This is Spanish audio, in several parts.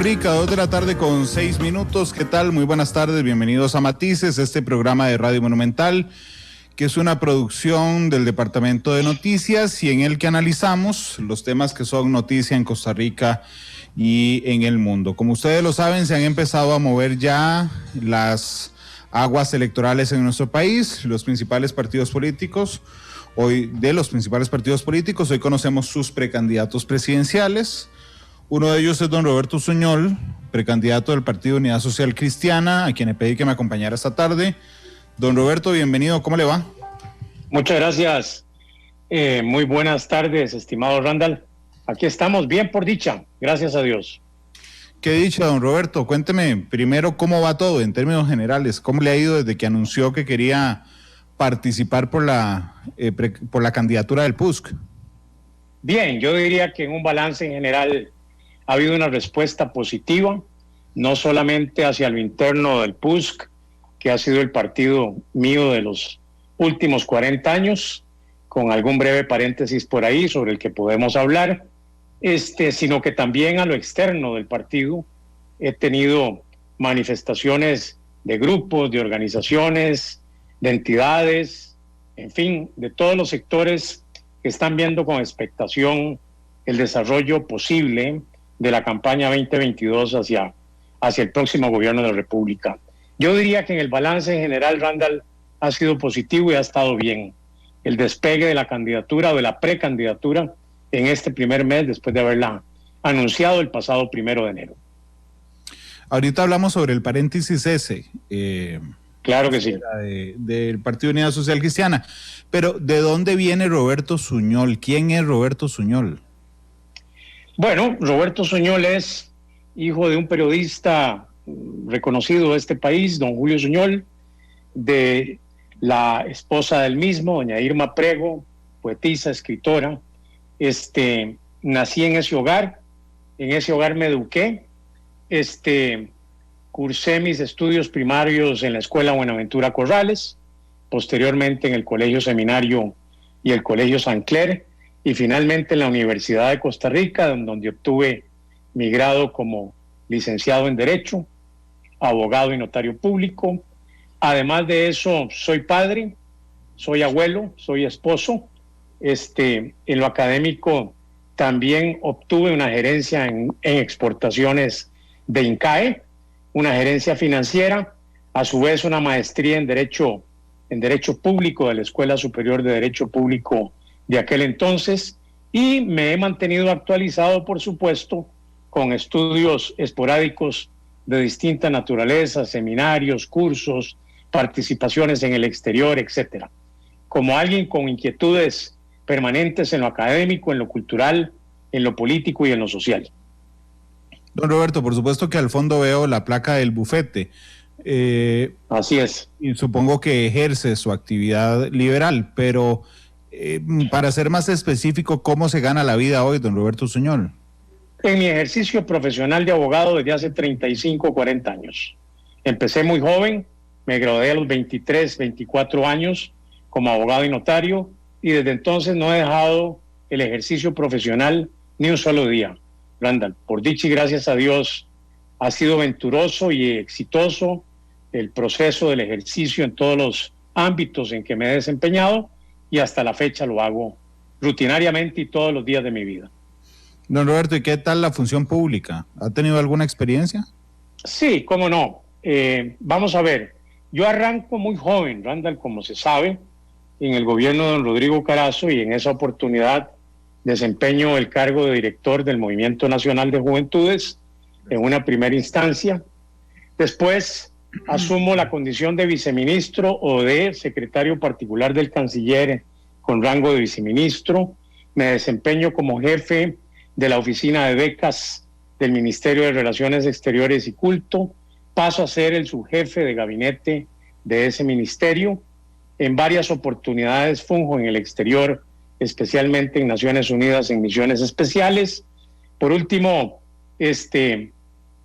Rica, 2 de la tarde con 6 minutos. ¿Qué tal? Muy buenas tardes, bienvenidos a Matices, este programa de Radio Monumental, que es una producción del Departamento de Noticias y en el que analizamos los temas que son noticia en Costa Rica y en el mundo. Como ustedes lo saben, se han empezado a mover ya las aguas electorales en nuestro país, los principales partidos políticos. Hoy conocemos sus precandidatos presidenciales. Uno de ellos es don Roberto Suñol, precandidato del Partido Unidad Social Cristiana, a quien le pedí que me acompañara esta tarde. Don Roberto, bienvenido, ¿cómo le va? Muchas gracias. Muy buenas tardes, estimado Randall. Aquí estamos bien por dicha, gracias a Dios. Qué dicha, don Roberto. Cuénteme primero cómo va todo en términos generales. ¿Cómo le ha ido desde que anunció que quería participar por la candidatura del PUSC? Bien, yo diría que en un balance en general ha habido una respuesta positiva, no solamente hacia lo interno del PUSC, que ha sido el partido mío de los últimos 40 años, con algún breve paréntesis por ahí sobre el que podemos hablar, sino que también a lo externo del partido he tenido manifestaciones de grupos, de organizaciones, de entidades, en fin, de todos los sectores que están viendo con expectación el desarrollo posible de la campaña 2022 hacia el próximo gobierno de la República. Yo diría que en el balance en general, Randall, ha sido positivo y ha estado bien el despegue de la candidatura o de la precandidatura en este primer mes después de haberla anunciado el pasado 1 de enero. Ahorita hablamos sobre el paréntesis ese. Claro que sí. Del Partido Unidad Social Cristiana. Pero, ¿de dónde viene Roberto Suñol? ¿Quién es Roberto Suñol? Bueno, Roberto Suñol es hijo de un periodista reconocido de este país, don Julio Suñol, de la esposa del mismo, doña Irma Prego, poetisa, escritora. Nací en ese hogar me eduqué, cursé mis estudios primarios en la Escuela Buenaventura Corrales, posteriormente en el Colegio Seminario y el Colegio San Clair, y finalmente en la Universidad de Costa Rica, donde obtuve mi grado como licenciado en Derecho, abogado y notario público. Además de eso, soy padre, soy abuelo, soy esposo. En lo académico también obtuve una gerencia en exportaciones de INCAE, una gerencia financiera, a su vez una maestría en Derecho Público de la Escuela Superior de Derecho Público de aquel entonces, y me he mantenido actualizado, por supuesto, con estudios esporádicos de distinta naturaleza, seminarios, cursos, participaciones en el exterior, etcétera. Como alguien con inquietudes permanentes en lo académico, en lo cultural, en lo político y en lo social. Don Roberto, por supuesto que al fondo veo la placa del bufete. Así es. Y supongo que ejerce su actividad liberal, pero para ser más específico, ¿cómo se gana la vida hoy, don Roberto Suñol? En mi ejercicio profesional de abogado desde hace 35 o 40 años. Empecé muy joven, me gradué a los 23, 24 años como abogado y notario, y desde entonces no he dejado el ejercicio profesional ni un solo día. Randall, por dicha y gracias a Dios, ha sido venturoso y exitoso el proceso del ejercicio en todos los ámbitos en que me he desempeñado, y hasta la fecha lo hago rutinariamente y todos los días de mi vida. Don Roberto, ¿y qué tal la función pública? ¿Ha tenido alguna experiencia? Sí, cómo no. Vamos a ver, yo arranco muy joven, Randall, como se sabe, en el gobierno de don Rodrigo Carazo, y en esa oportunidad desempeño el cargo de director del Movimiento Nacional de Juventudes en una primera instancia. Después asumo la condición de viceministro o de secretario particular del canciller con rango de viceministro. Me desempeño como jefe de la oficina de becas del Ministerio de Relaciones Exteriores y Culto. Paso a ser el subjefe de gabinete de ese ministerio. En varias oportunidades funjo en el exterior, especialmente en Naciones Unidas en misiones especiales. Por último,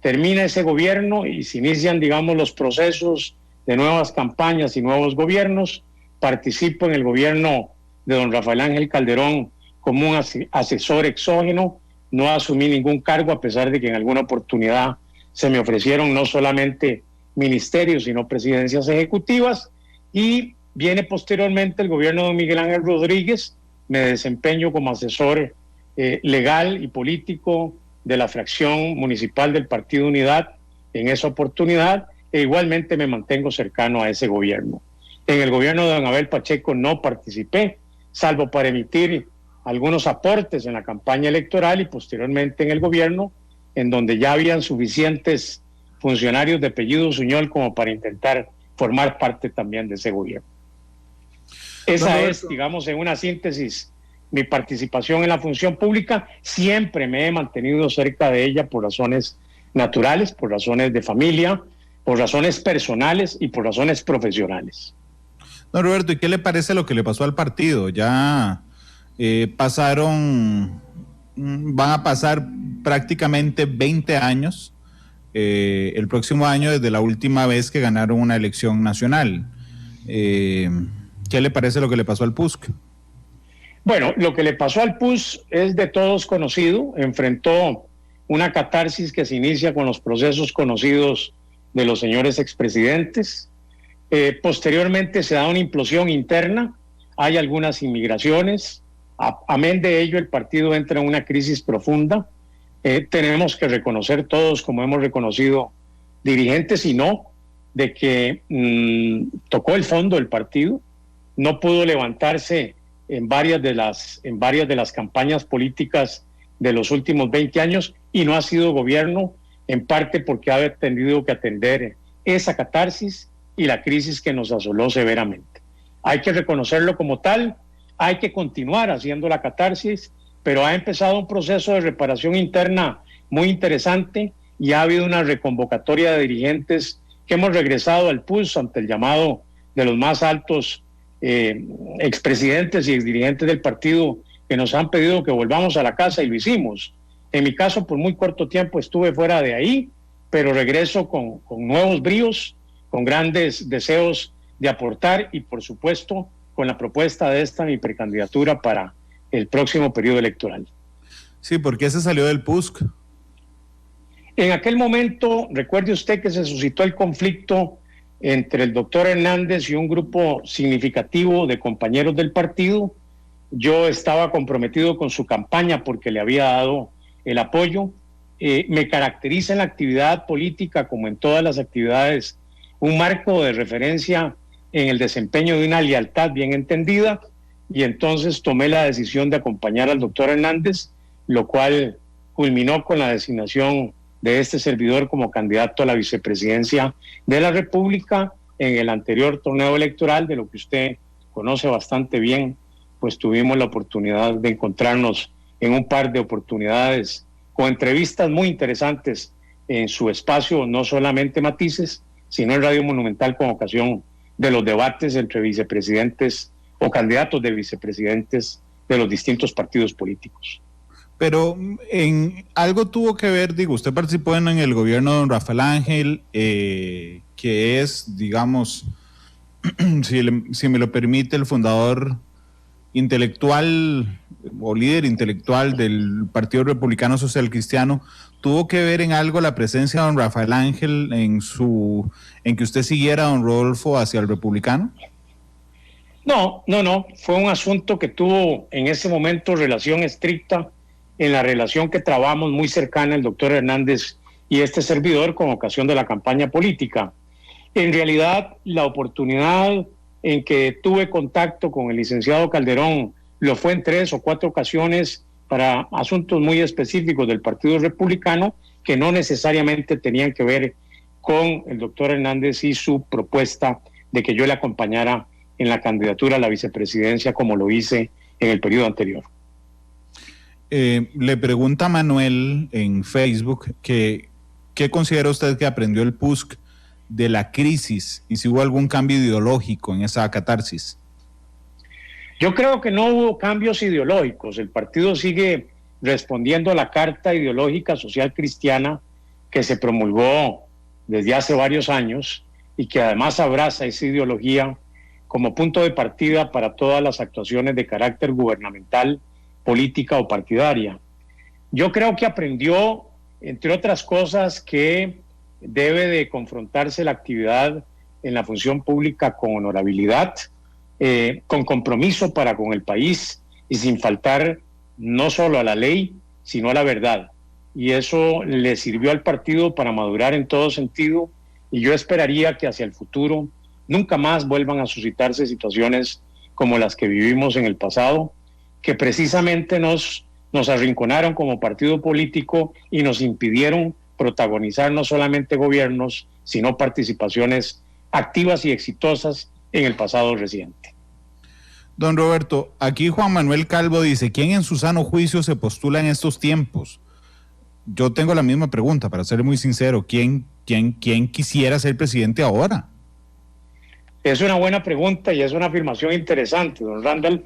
termina ese gobierno y se inician, digamos, los procesos de nuevas campañas y nuevos gobiernos. Participo en el gobierno de don Rafael Ángel Calderón como un asesor exógeno no asumí ningún cargo, a pesar de que en alguna oportunidad se me ofrecieron no solamente ministerios, sino presidencias ejecutivas, y viene posteriormente el gobierno de Miguel Ángel Rodríguez. Me desempeño como asesor legal y político de la fracción municipal del Partido Unidad en esa oportunidad, e igualmente me mantengo cercano a ese gobierno. En el gobierno de don Abel Pacheco no participé, salvo para emitir algunos aportes en la campaña electoral, y posteriormente en el gobierno, en donde ya habían suficientes funcionarios de apellido Usuñol como para intentar formar parte también de ese gobierno. Esa es, digamos, en una síntesis, mi participación en la función pública. Siempre me he mantenido cerca de ella por razones naturales, por razones de familia, por razones personales y por razones profesionales. Don Roberto, ¿y qué le parece lo que le pasó al partido? Ya van a pasar prácticamente 20 años el próximo año desde la última vez que ganaron una elección nacional. ¿Qué le parece lo que le pasó al PUSC? Bueno, lo que le pasó al PUSC es de todos conocido. Enfrentó una catarsis que se inicia con los procesos conocidos de los señores expresidentes. Posteriormente se da una implosión interna, hay algunas inmigraciones. Amén de ello, el partido entra en una crisis profunda. Tenemos que reconocer todos, como hemos reconocido dirigentes y no, de que tocó el fondo del partido, no pudo levantarse en varias de las campañas políticas de los últimos 20 años, y no ha sido gobierno, en parte porque ha tenido que atender esa catarsis y la crisis que nos asoló severamente. Hay que reconocerlo como tal, hay que continuar haciendo la catarsis, pero ha empezado un proceso de reparación interna muy interesante, y ha habido una reconvocatoria de dirigentes que hemos regresado al PUSC ante el llamado de los más altos expresidentes y exdirigentes del partido, que nos han pedido que volvamos a la casa, y lo hicimos. En mi caso, por muy corto tiempo estuve fuera de ahí, pero regreso con nuevos bríos, con grandes deseos de aportar, y por supuesto con la propuesta de mi precandidatura para el próximo periodo electoral. Sí, ¿por qué se salió del PUSC? En aquel momento, recuerde usted que se suscitó el conflicto entre el doctor Hernández y un grupo significativo de compañeros del partido. Yo estaba comprometido con su campaña porque le había dado el apoyo. Me caracteriza en la actividad política, como en todas las actividades, un marco de referencia en el desempeño de una lealtad bien entendida, y entonces tomé la decisión de acompañar al doctor Hernández, lo cual culminó con la designación de este servidor como candidato a la vicepresidencia de la República en el anterior torneo electoral, de lo que usted conoce bastante bien. Pues tuvimos la oportunidad de encontrarnos en un par de oportunidades con entrevistas muy interesantes en su espacio, no solamente Matices, sino en Radio Monumental, con ocasión de los debates entre vicepresidentes o candidatos de vicepresidentes de los distintos partidos políticos. Pero en algo tuvo que ver, digo, usted participó en el gobierno de don Rafael Ángel, que es, digamos, si me lo permite, el fundador intelectual o líder intelectual del Partido Republicano Social Cristiano. ¿Tuvo que ver en algo la presencia de don Rafael Ángel en que usted siguiera a don Rodolfo hacia el republicano? No. Fue un asunto que tuvo en ese momento relación estricta en la relación que trabamos muy cercana el doctor Hernández y este servidor con ocasión de la campaña política. En realidad, la oportunidad en que tuve contacto con el licenciado Calderón lo fue en 3 o 4 ocasiones para asuntos muy específicos del Partido Republicano, que no necesariamente tenían que ver con el doctor Hernández y su propuesta de que yo le acompañara en la candidatura a la vicepresidencia, como lo hice en el periodo anterior. Le pregunta Manuel en Facebook que ¿qué considera usted que aprendió el PUSC de la crisis y si hubo algún cambio ideológico en esa catarsis? Yo creo que no hubo cambios ideológicos. El partido sigue respondiendo a la Carta Ideológica Social Cristiana que se promulgó desde hace varios años y que además abraza esa ideología como punto de partida para todas las actuaciones de carácter gubernamental, política o partidaria. Yo creo que aprendió, entre otras cosas, que debe de confrontarse la actividad en la función pública con honorabilidad, con compromiso para con el país y sin faltar no solo a la ley, sino a la verdad. Y eso le sirvió al partido para madurar en todo sentido, y yo esperaría que hacia el futuro nunca más vuelvan a suscitarse situaciones como las que vivimos en el pasado, que precisamente nos arrinconaron como partido político y nos impidieron protagonizar no solamente gobiernos, sino participaciones activas y exitosas en el pasado reciente. Don Roberto, aquí Juan Manuel Calvo dice, ¿quién en su sano juicio se postula en estos tiempos? Yo tengo la misma pregunta, para ser muy sincero, ¿quién quisiera ser presidente ahora? Es una buena pregunta y es una afirmación interesante, don Randall.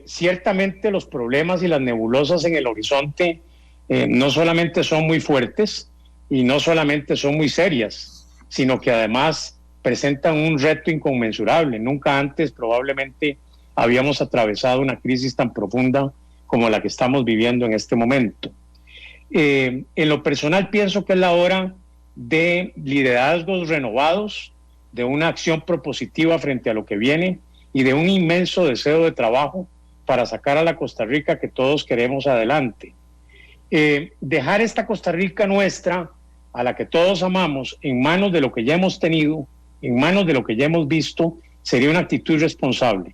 Ciertamente los problemas y las nebulosas en el horizonte no solamente son muy fuertes y no solamente son muy serias, sino que además presentan un reto inconmensurable. Nunca antes probablemente habíamos atravesado una crisis tan profunda como la que estamos viviendo en este momento. En lo personal pienso que es la hora de liderazgos renovados, de una acción propositiva frente a lo que viene y de un inmenso deseo de trabajo para sacar a la Costa Rica que todos queremos adelante. Dejar esta Costa Rica nuestra, a la que todos amamos, en manos de lo que ya hemos tenido, en manos de lo que ya hemos visto, sería una actitud irresponsable.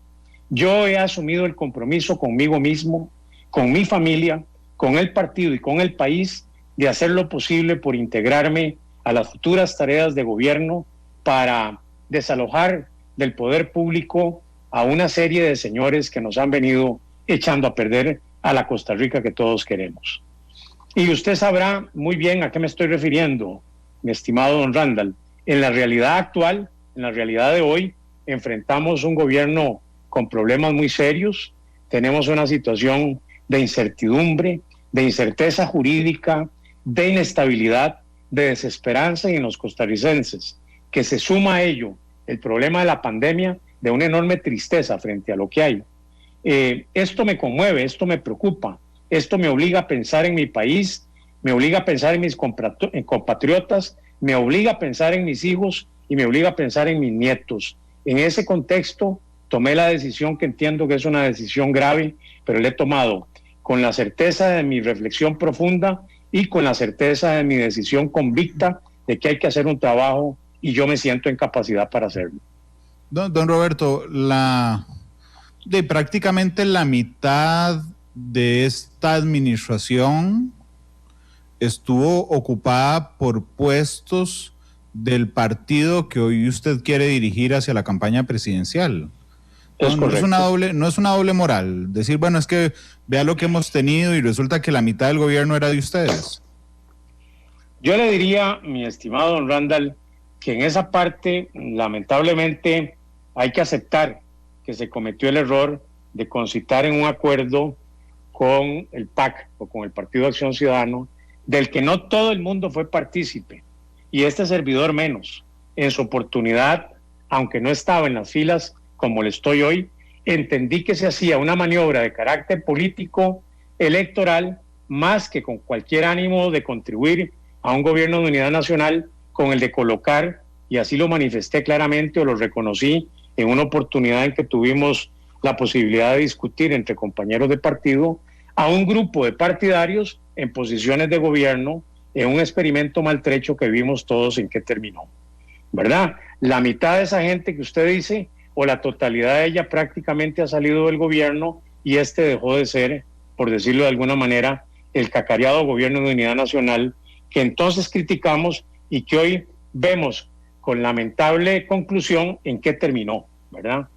Yo he asumido el compromiso conmigo mismo, con mi familia, con el partido y con el país, de hacer lo posible por integrarme a las futuras tareas de gobierno para desalojar del poder público a una serie de señores que nos han venido echando a perder a la Costa Rica que todos queremos. Y usted sabrá muy bien a qué me estoy refiriendo, mi estimado don Randall. En la realidad actual, en la realidad de hoy, enfrentamos un gobierno con problemas muy serios, tenemos una situación de incertidumbre, de incerteza jurídica, de inestabilidad, de desesperanza en los costarricenses, que se suma a ello el problema de la pandemia, de una enorme tristeza frente a lo que hay. Esto me conmueve, esto me preocupa, esto me obliga a pensar en mi país, me obliga a pensar en mis compatriotas, me obliga a pensar en mis hijos y me obliga a pensar en mis nietos. En ese contexto tomé la decisión que entiendo que es una decisión grave, pero la he tomado con la certeza de mi reflexión profunda y con la certeza de mi decisión convicta de que hay que hacer un trabajo y yo me siento en capacidad para hacerlo. Don Roberto, prácticamente la mitad de esta administración estuvo ocupada por puestos del partido que hoy usted quiere dirigir hacia la campaña presidencial. No es una doble moral. Decir, bueno, es que vea lo que hemos tenido y resulta que la mitad del gobierno era de ustedes. Yo le diría, mi estimado don Randall, que en esa parte, lamentablemente, hay que aceptar que se cometió el error de concitar en un acuerdo con el PAC o con el Partido de Acción Ciudadana, del que no todo el mundo fue partícipe, y este servidor menos. En su oportunidad, aunque no estaba en las filas como le estoy hoy, entendí que se hacía una maniobra de carácter político electoral más que con cualquier ánimo de contribuir a un gobierno de unidad nacional, con el de colocar, y así lo manifesté claramente o lo reconocí en una oportunidad en que tuvimos la posibilidad de discutir entre compañeros de partido, a un grupo de partidarios en posiciones de gobierno, en un experimento maltrecho que vimos todos en qué terminó, ¿verdad? La mitad de esa gente que usted dice, o la totalidad de ella, prácticamente ha salido del gobierno, y este dejó de ser, por decirlo de alguna manera, el cacareado gobierno de unidad nacional que entonces criticamos y que hoy vemos con lamentable conclusión en qué terminó, ¿verdad?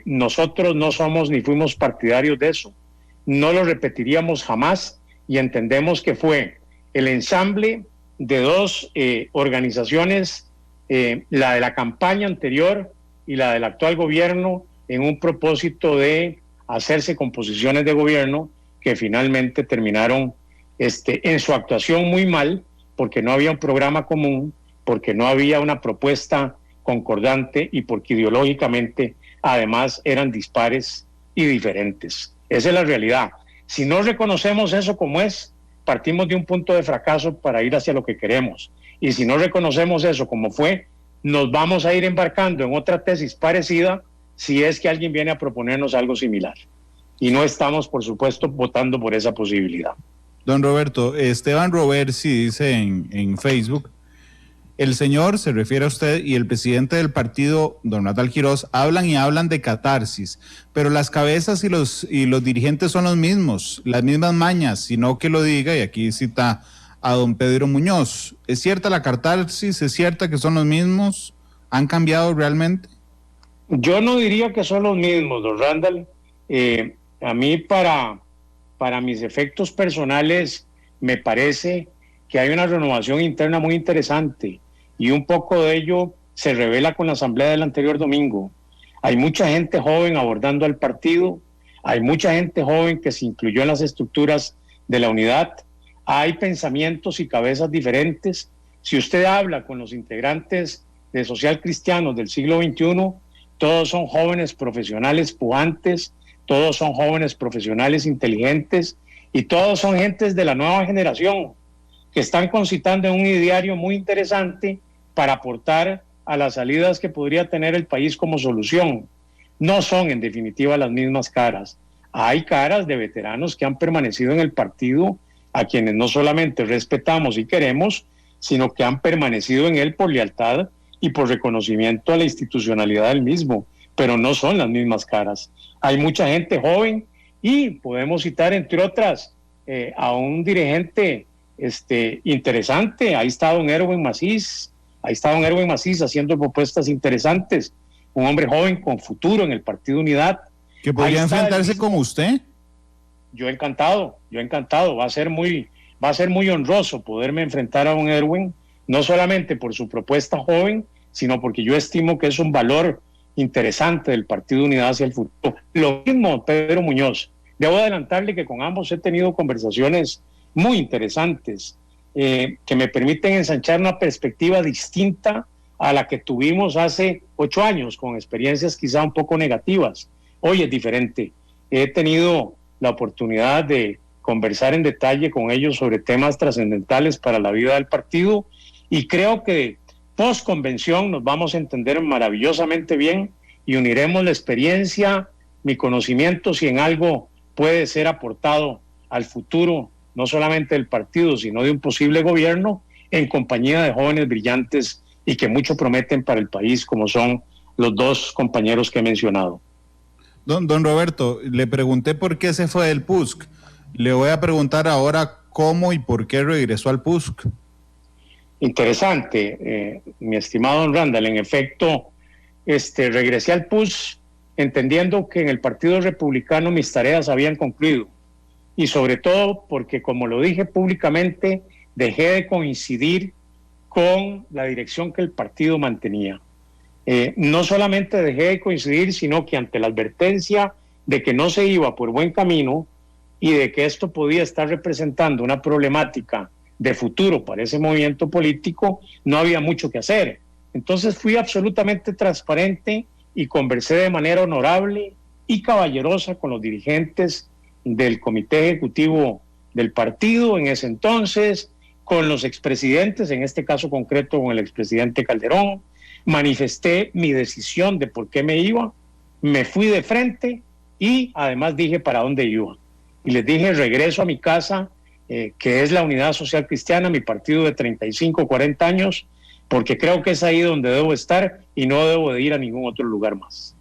Nosotros no somos ni fuimos partidarios de eso, no lo repetiríamos jamás, y entendemos que fue el ensamble de dos organizaciones, la de la campaña anterior y la del actual gobierno, en un propósito de hacerse con posiciones de gobierno que finalmente terminaron en su actuación muy mal, porque no había un programa común, porque no había una propuesta concordante y porque ideológicamente además eran dispares y diferentes. Esa es la realidad. Si no reconocemos eso como es, partimos de un punto de fracaso para ir hacia lo que queremos. Y si no reconocemos eso como fue, nos vamos a ir embarcando en otra tesis parecida si es que alguien viene a proponernos algo similar. Y no estamos, por supuesto, votando por esa posibilidad. Don Roberto, Esteban Roversi dice en Facebook: el señor, se refiere a usted, y el presidente del partido, don Natal Quiroz, hablan y hablan de catarsis, pero las cabezas y los dirigentes son los mismos, las mismas mañas, sino que lo diga, y aquí cita a don Pedro Muñoz. ¿Es cierta la catarsis? ¿Es cierta que son los mismos? ¿Han cambiado realmente? Yo no diría que son los mismos, don Randall. A mí, para mis efectos personales, me parece que hay una renovación interna muy interesante, y un poco de ello se revela con la asamblea del anterior domingo. Hay mucha gente joven abordando al partido, hay mucha gente joven que se incluyó en las estructuras de la unidad, hay pensamientos y cabezas diferentes. Si usted habla con los integrantes de Social Cristianos del siglo XXI, todos son jóvenes profesionales pujantes, todos son jóvenes profesionales inteligentes, y todos son gentes de la nueva generación que están concitando en un ideario muy interesante para aportar a las salidas que podría tener el país como solución. No son, en definitiva, las mismas caras. Hay caras de veteranos que han permanecido en el partido, a quienes no solamente respetamos y queremos, sino que han permanecido en él por lealtad y por reconocimiento a la institucionalidad del mismo, pero no son las mismas caras. Hay mucha gente joven, y podemos citar, entre otras, a un dirigente interesante. Ahí está don Erwin Macís, haciendo propuestas interesantes, un hombre joven con futuro en el Partido Unidad. ¿Que podría enfrentarse con usted? Yo encantado, va a ser muy honroso poderme enfrentar a don Erwin, no solamente por su propuesta joven, sino porque yo estimo que es un valor interesante del Partido Unidad hacia el futuro. Lo mismo Pedro Muñoz. Debo adelantarle que con ambos he tenido conversaciones muy interesantes, que me permiten ensanchar una perspectiva distinta a la que tuvimos hace 8 años, con experiencias quizá un poco negativas. Hoy es diferente. He tenido la oportunidad de conversar en detalle con ellos sobre temas trascendentales para la vida del partido, y creo que post convención nos vamos a entender maravillosamente bien y uniremos la experiencia, mi conocimiento, si en algo puede ser aportado al futuro, no solamente del partido, sino de un posible gobierno, en compañía de jóvenes brillantes y que mucho prometen para el país, como son los dos compañeros que he mencionado. Don Roberto, le pregunté por qué se fue del PUSC. Le voy a preguntar ahora cómo y por qué regresó al PUSC. Interesante, mi estimado don Randall. En efecto, regresé al PUSC entendiendo que en el Partido Republicano mis tareas habían concluido, y sobre todo porque, como lo dije públicamente, dejé de coincidir con la dirección que el partido mantenía. No solamente dejé de coincidir, sino que ante la advertencia de que no se iba por buen camino y de que esto podía estar representando una problemática de futuro para ese movimiento político, no había mucho que hacer. Entonces fui absolutamente transparente y conversé de manera honorable y caballerosa con los dirigentes del comité ejecutivo del partido en ese entonces, con los expresidentes, en este caso concreto con el expresidente Calderón. Manifesté mi decisión de por qué me iba, me fui de frente y además dije para dónde iba. Y les dije: regreso a mi casa, que es la Unidad Social Cristiana, mi partido de 35, 40 años, porque creo que es ahí donde debo estar y no debo de ir a ningún otro lugar más.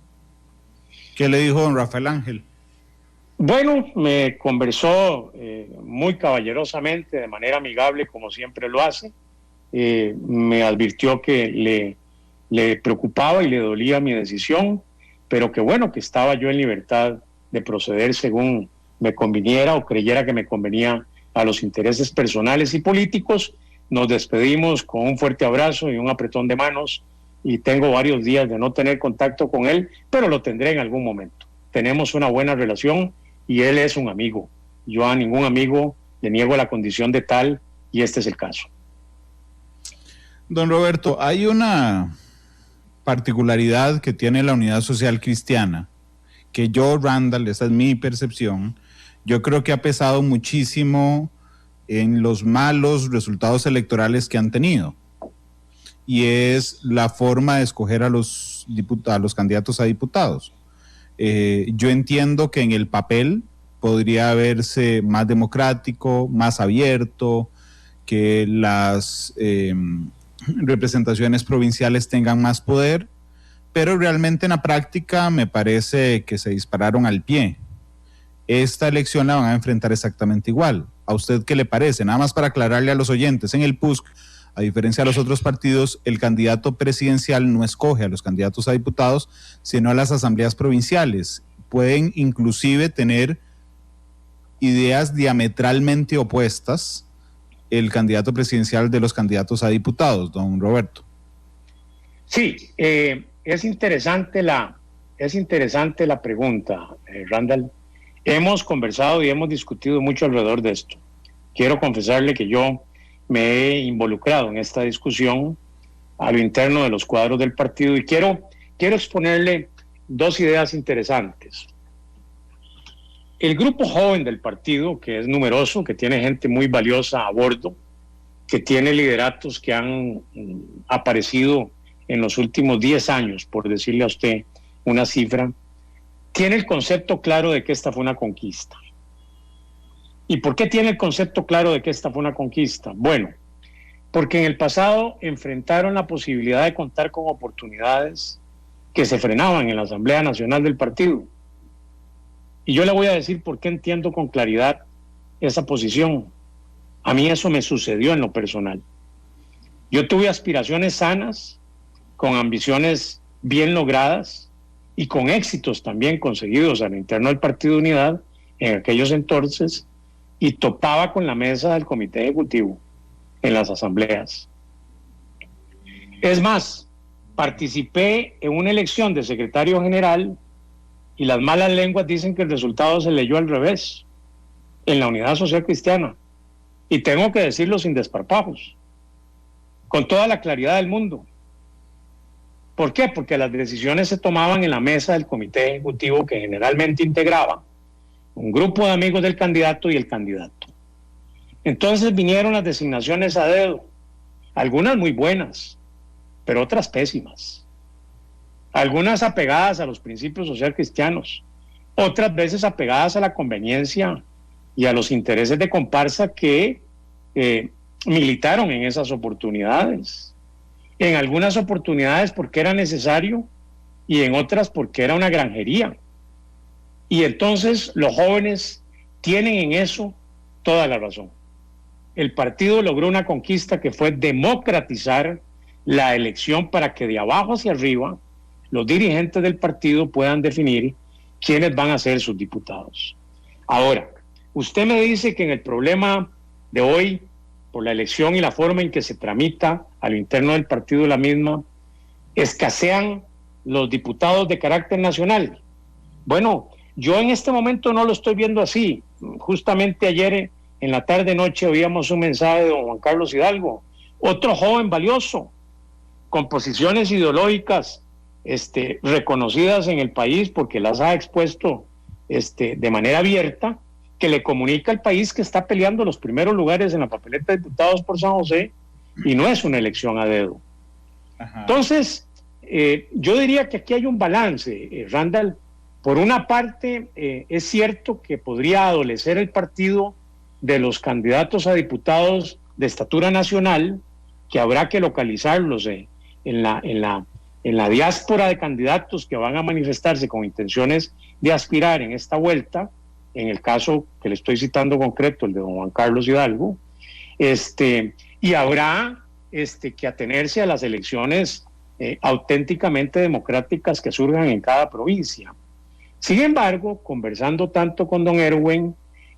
¿Qué le dijo don Rafael Ángel? Bueno, me conversó muy caballerosamente, de manera amigable, como siempre lo hace. Me advirtió que le preocupaba y le dolía mi decisión, pero que bueno, que estaba yo en libertad de proceder según me conviniera o creyera que me convenía a los intereses personales y políticos. Nos despedimos con un fuerte abrazo y un apretón de manos, y tengo varios días de no tener contacto con él, pero lo tendré en algún momento. Tenemos una buena relación y él es un amigo. Yo a ningún amigo le niego la condición de tal, y este es el caso. Don Roberto, hay una particularidad que tiene la Unidad Social Cristiana, que yo, Randall, esa es mi percepción, yo creo que ha pesado muchísimo en los malos resultados electorales que han tenido. Y es la forma de escoger a los candidatos a diputados. Yo entiendo que en el papel podría verse más democrático, más abierto, que las representaciones provinciales tengan más poder, pero realmente en la práctica me parece que se dispararon al pie. Esta elección la van a enfrentar exactamente igual. ¿A usted qué le parece? Nada más para aclararle a los oyentes, en el PUSC, a diferencia de los otros partidos, el candidato presidencial no escoge a los candidatos a diputados, sino a las asambleas provinciales. Pueden inclusive tener ideas diametralmente opuestas el candidato presidencial de los candidatos a diputados, don Roberto. Sí, es interesante la pregunta, Randall. Hemos conversado y hemos discutido mucho alrededor de esto. Quiero confesarle que yo me he involucrado en esta discusión a lo interno de los cuadros del partido y quiero exponerle dos ideas interesantes. El grupo joven del partido, que es numeroso, que tiene gente muy valiosa a bordo, que tiene lideratos que han aparecido en los últimos 10 años, por decirle a usted una cifra, tiene el concepto claro de que esta fue una conquista. ¿Y por qué tiene el concepto claro de que esta fue una conquista? Bueno, porque en el pasado enfrentaron la posibilidad de contar con oportunidades que se frenaban en la Asamblea Nacional del partido. Y yo le voy a decir por qué entiendo con claridad esa posición. A mí eso me sucedió en lo personal. Yo tuve aspiraciones sanas, con ambiciones bien logradas y con éxitos también conseguidos al interno del Partido Unidad en aquellos entonces, y topaba con la mesa del comité ejecutivo en las asambleas. Es más, participé en una elección de secretario general y las malas lenguas dicen que el resultado se leyó al revés en la Unidad Social Cristiana. Y tengo que decirlo sin desparpajos, con toda la claridad del mundo. ¿Por qué? Porque las decisiones se tomaban en la mesa del comité ejecutivo, que generalmente integraba un grupo de amigos del candidato y el candidato. Entonces vinieron las designaciones a dedo, algunas muy buenas, pero otras pésimas. Algunas apegadas a los principios social cristianos, otras veces apegadas a la conveniencia y a los intereses de comparsa que militaron en esas oportunidades. En algunas oportunidades porque era necesario y en otras porque era una granjería. Y entonces los jóvenes tienen en eso toda la razón. El partido logró una conquista que fue democratizar la elección para que de abajo hacia arriba los dirigentes del partido puedan definir quiénes van a ser sus diputados. Ahora, usted me dice que en el problema de hoy, por la elección y la forma en que se tramita a lo interno del partido la misma, escasean los diputados de carácter nacional. Bueno, yo en este momento no lo estoy viendo así. Justamente ayer en la tarde-noche oíamos un mensaje de don Juan Carlos Hidalgo, otro joven valioso, con posiciones ideológicas reconocidas en el país porque las ha expuesto de manera abierta, que le comunica al país que está peleando los primeros lugares en la papeleta de diputados por San José y no es una elección a dedo. Ajá. Entonces, yo diría que aquí hay un balance, Randall. Por una parte, es cierto que podría adolecer el partido de los candidatos a diputados de estatura nacional, que habrá que localizarlos en la diáspora de candidatos que van a manifestarse con intenciones de aspirar en esta vuelta, en el caso que le estoy citando concreto, el de don Juan Carlos Hidalgo, y habrá que atenerse a las elecciones auténticamente democráticas que surjan en cada provincia. Sin embargo, conversando tanto con don Erwin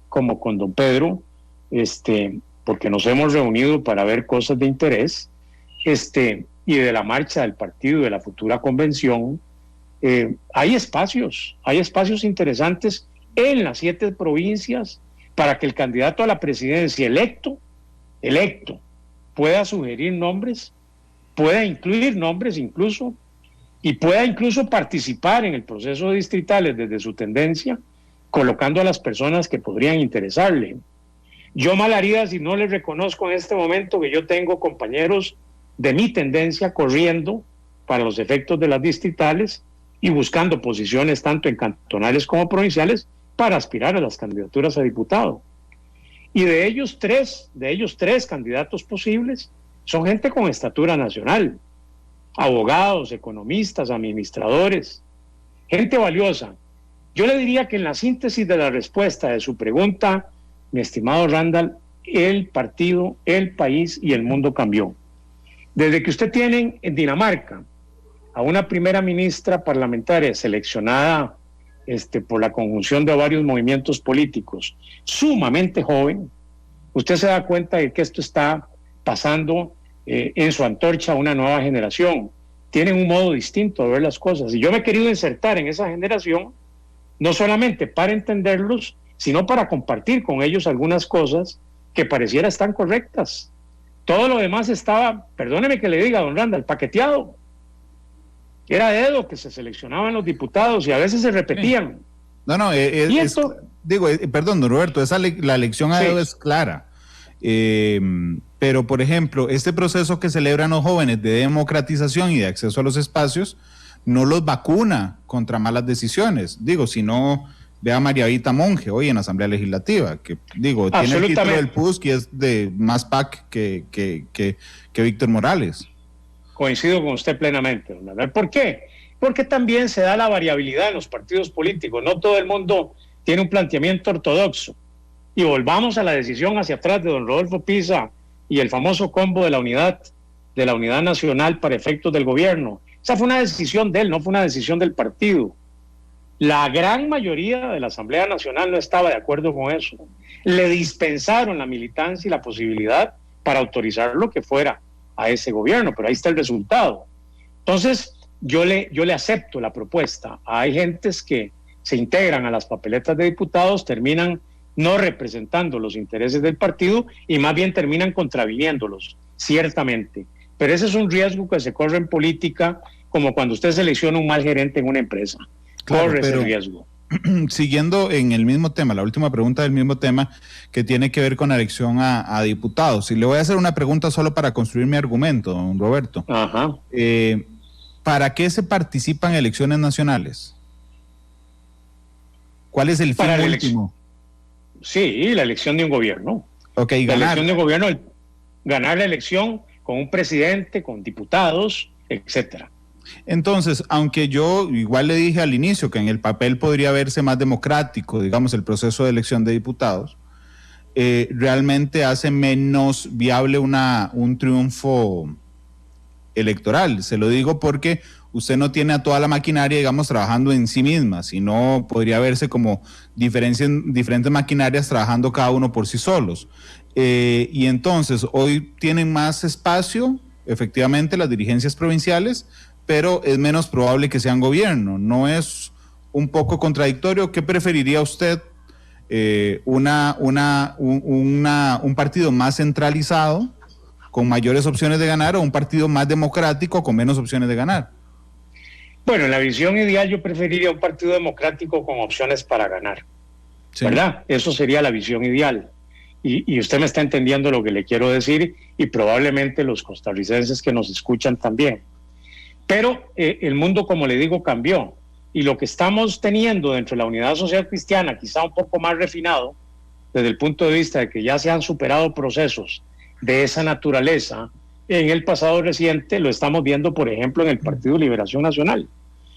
como con don Pedro, porque nos hemos reunido para ver cosas de interés, y de la marcha del partido, de la futura convención, hay espacios interesantes en las 7 provincias para que el candidato a la presidencia electo, pueda sugerir nombres, pueda incluir nombres incluso, y pueda incluso participar en el proceso de distritales desde su tendencia colocando a las personas que podrían interesarle. Yo mal haría si no les reconozco en este momento que yo tengo compañeros de mi tendencia corriendo para los efectos de las distritales y buscando posiciones tanto en cantonales como provinciales para aspirar a las candidaturas a diputado. Y de ellos tres candidatos posibles son gente con estatura nacional, abogados, economistas, administradores, gente valiosa. Yo le diría que en la síntesis de la respuesta de su pregunta, mi estimado Randall, el partido, el país y el mundo cambió. Desde que usted tiene en Dinamarca a una primera ministra parlamentaria seleccionada por la conjunción de varios movimientos políticos, sumamente joven, usted se da cuenta de que esto está pasando en su antorcha a una nueva generación. Tienen un modo distinto de ver las cosas. Y yo me he querido insertar en esa generación, no solamente para entenderlos, sino para compartir con ellos algunas cosas que pareciera están correctas. Todo lo demás estaba, perdóneme que le diga, don Randall, paqueteado. Era dedo que se seleccionaban los diputados y a veces se repetían. No, perdón, don Roberto, la elección a dedo es clara. Pero, por ejemplo, este proceso que celebran los jóvenes de democratización y de acceso a los espacios no los vacuna contra malas decisiones. Si no, vea a María Vita Monge hoy en la Asamblea Legislativa, que tiene el título del PUSC y es de más PAC que Víctor Morales. Coincido con usted plenamente, don Manuel. ¿Por qué? Porque también se da la variabilidad en los partidos políticos. No todo el mundo tiene un planteamiento ortodoxo. Y volvamos a la decisión hacia atrás de don Rodolfo Pisa y el famoso combo de la unidad nacional para efectos del gobierno. Esa fue una decisión de él, no fue una decisión del partido. La gran mayoría de la Asamblea Nacional no estaba de acuerdo con eso. Le dispensaron la militancia y la posibilidad para autorizar lo que fuera a ese gobierno, pero ahí está el resultado. Entonces, yo le acepto la propuesta. Hay gentes que se integran a las papeletas de diputados, terminan no representando los intereses del partido y más bien terminan contraviniéndolos, ciertamente. Pero ese es un riesgo que se corre en política, como cuando usted selecciona un mal gerente en una empresa. Corre ese riesgo. Siguiendo en el mismo tema, la última pregunta del mismo tema, que tiene que ver con la elección a diputados. Y le voy a hacer una pregunta solo para construir mi argumento, don Roberto. Ajá. ¿Para qué se participa en elecciones nacionales? ¿Cuál es el fin último? Sí, la elección de un gobierno. Ok, la elección de un gobierno, ganar la elección con un presidente, con diputados, etcétera. Entonces, aunque yo igual le dije al inicio que en el papel podría verse más democrático, digamos, el proceso de elección de diputados, realmente hace menos viable un triunfo electoral. Se lo digo porque usted no tiene a toda la maquinaria, digamos, trabajando en sí misma, sino podría verse como diferentes maquinarias trabajando cada uno por sí solos. Y entonces, hoy tienen más espacio, efectivamente, las dirigencias provinciales, pero es menos probable que sean gobierno. ¿No es un poco contradictorio? ¿Qué preferiría usted? ¿Un partido más centralizado, con mayores opciones de ganar, o un partido más democrático, con menos opciones de ganar? Bueno, en la visión ideal yo preferiría un partido democrático con opciones para ganar, sí, ¿verdad? Eso sería la visión ideal. Y usted me está entendiendo lo que le quiero decir, y probablemente los costarricenses que nos escuchan también. Pero el mundo, como le digo, cambió. Y lo que estamos teniendo dentro de la Unidad Social Cristiana, quizá un poco más refinado, desde el punto de vista de que ya se han superado procesos de esa naturaleza, en el pasado reciente lo estamos viendo, por ejemplo, en el Partido Liberación Nacional.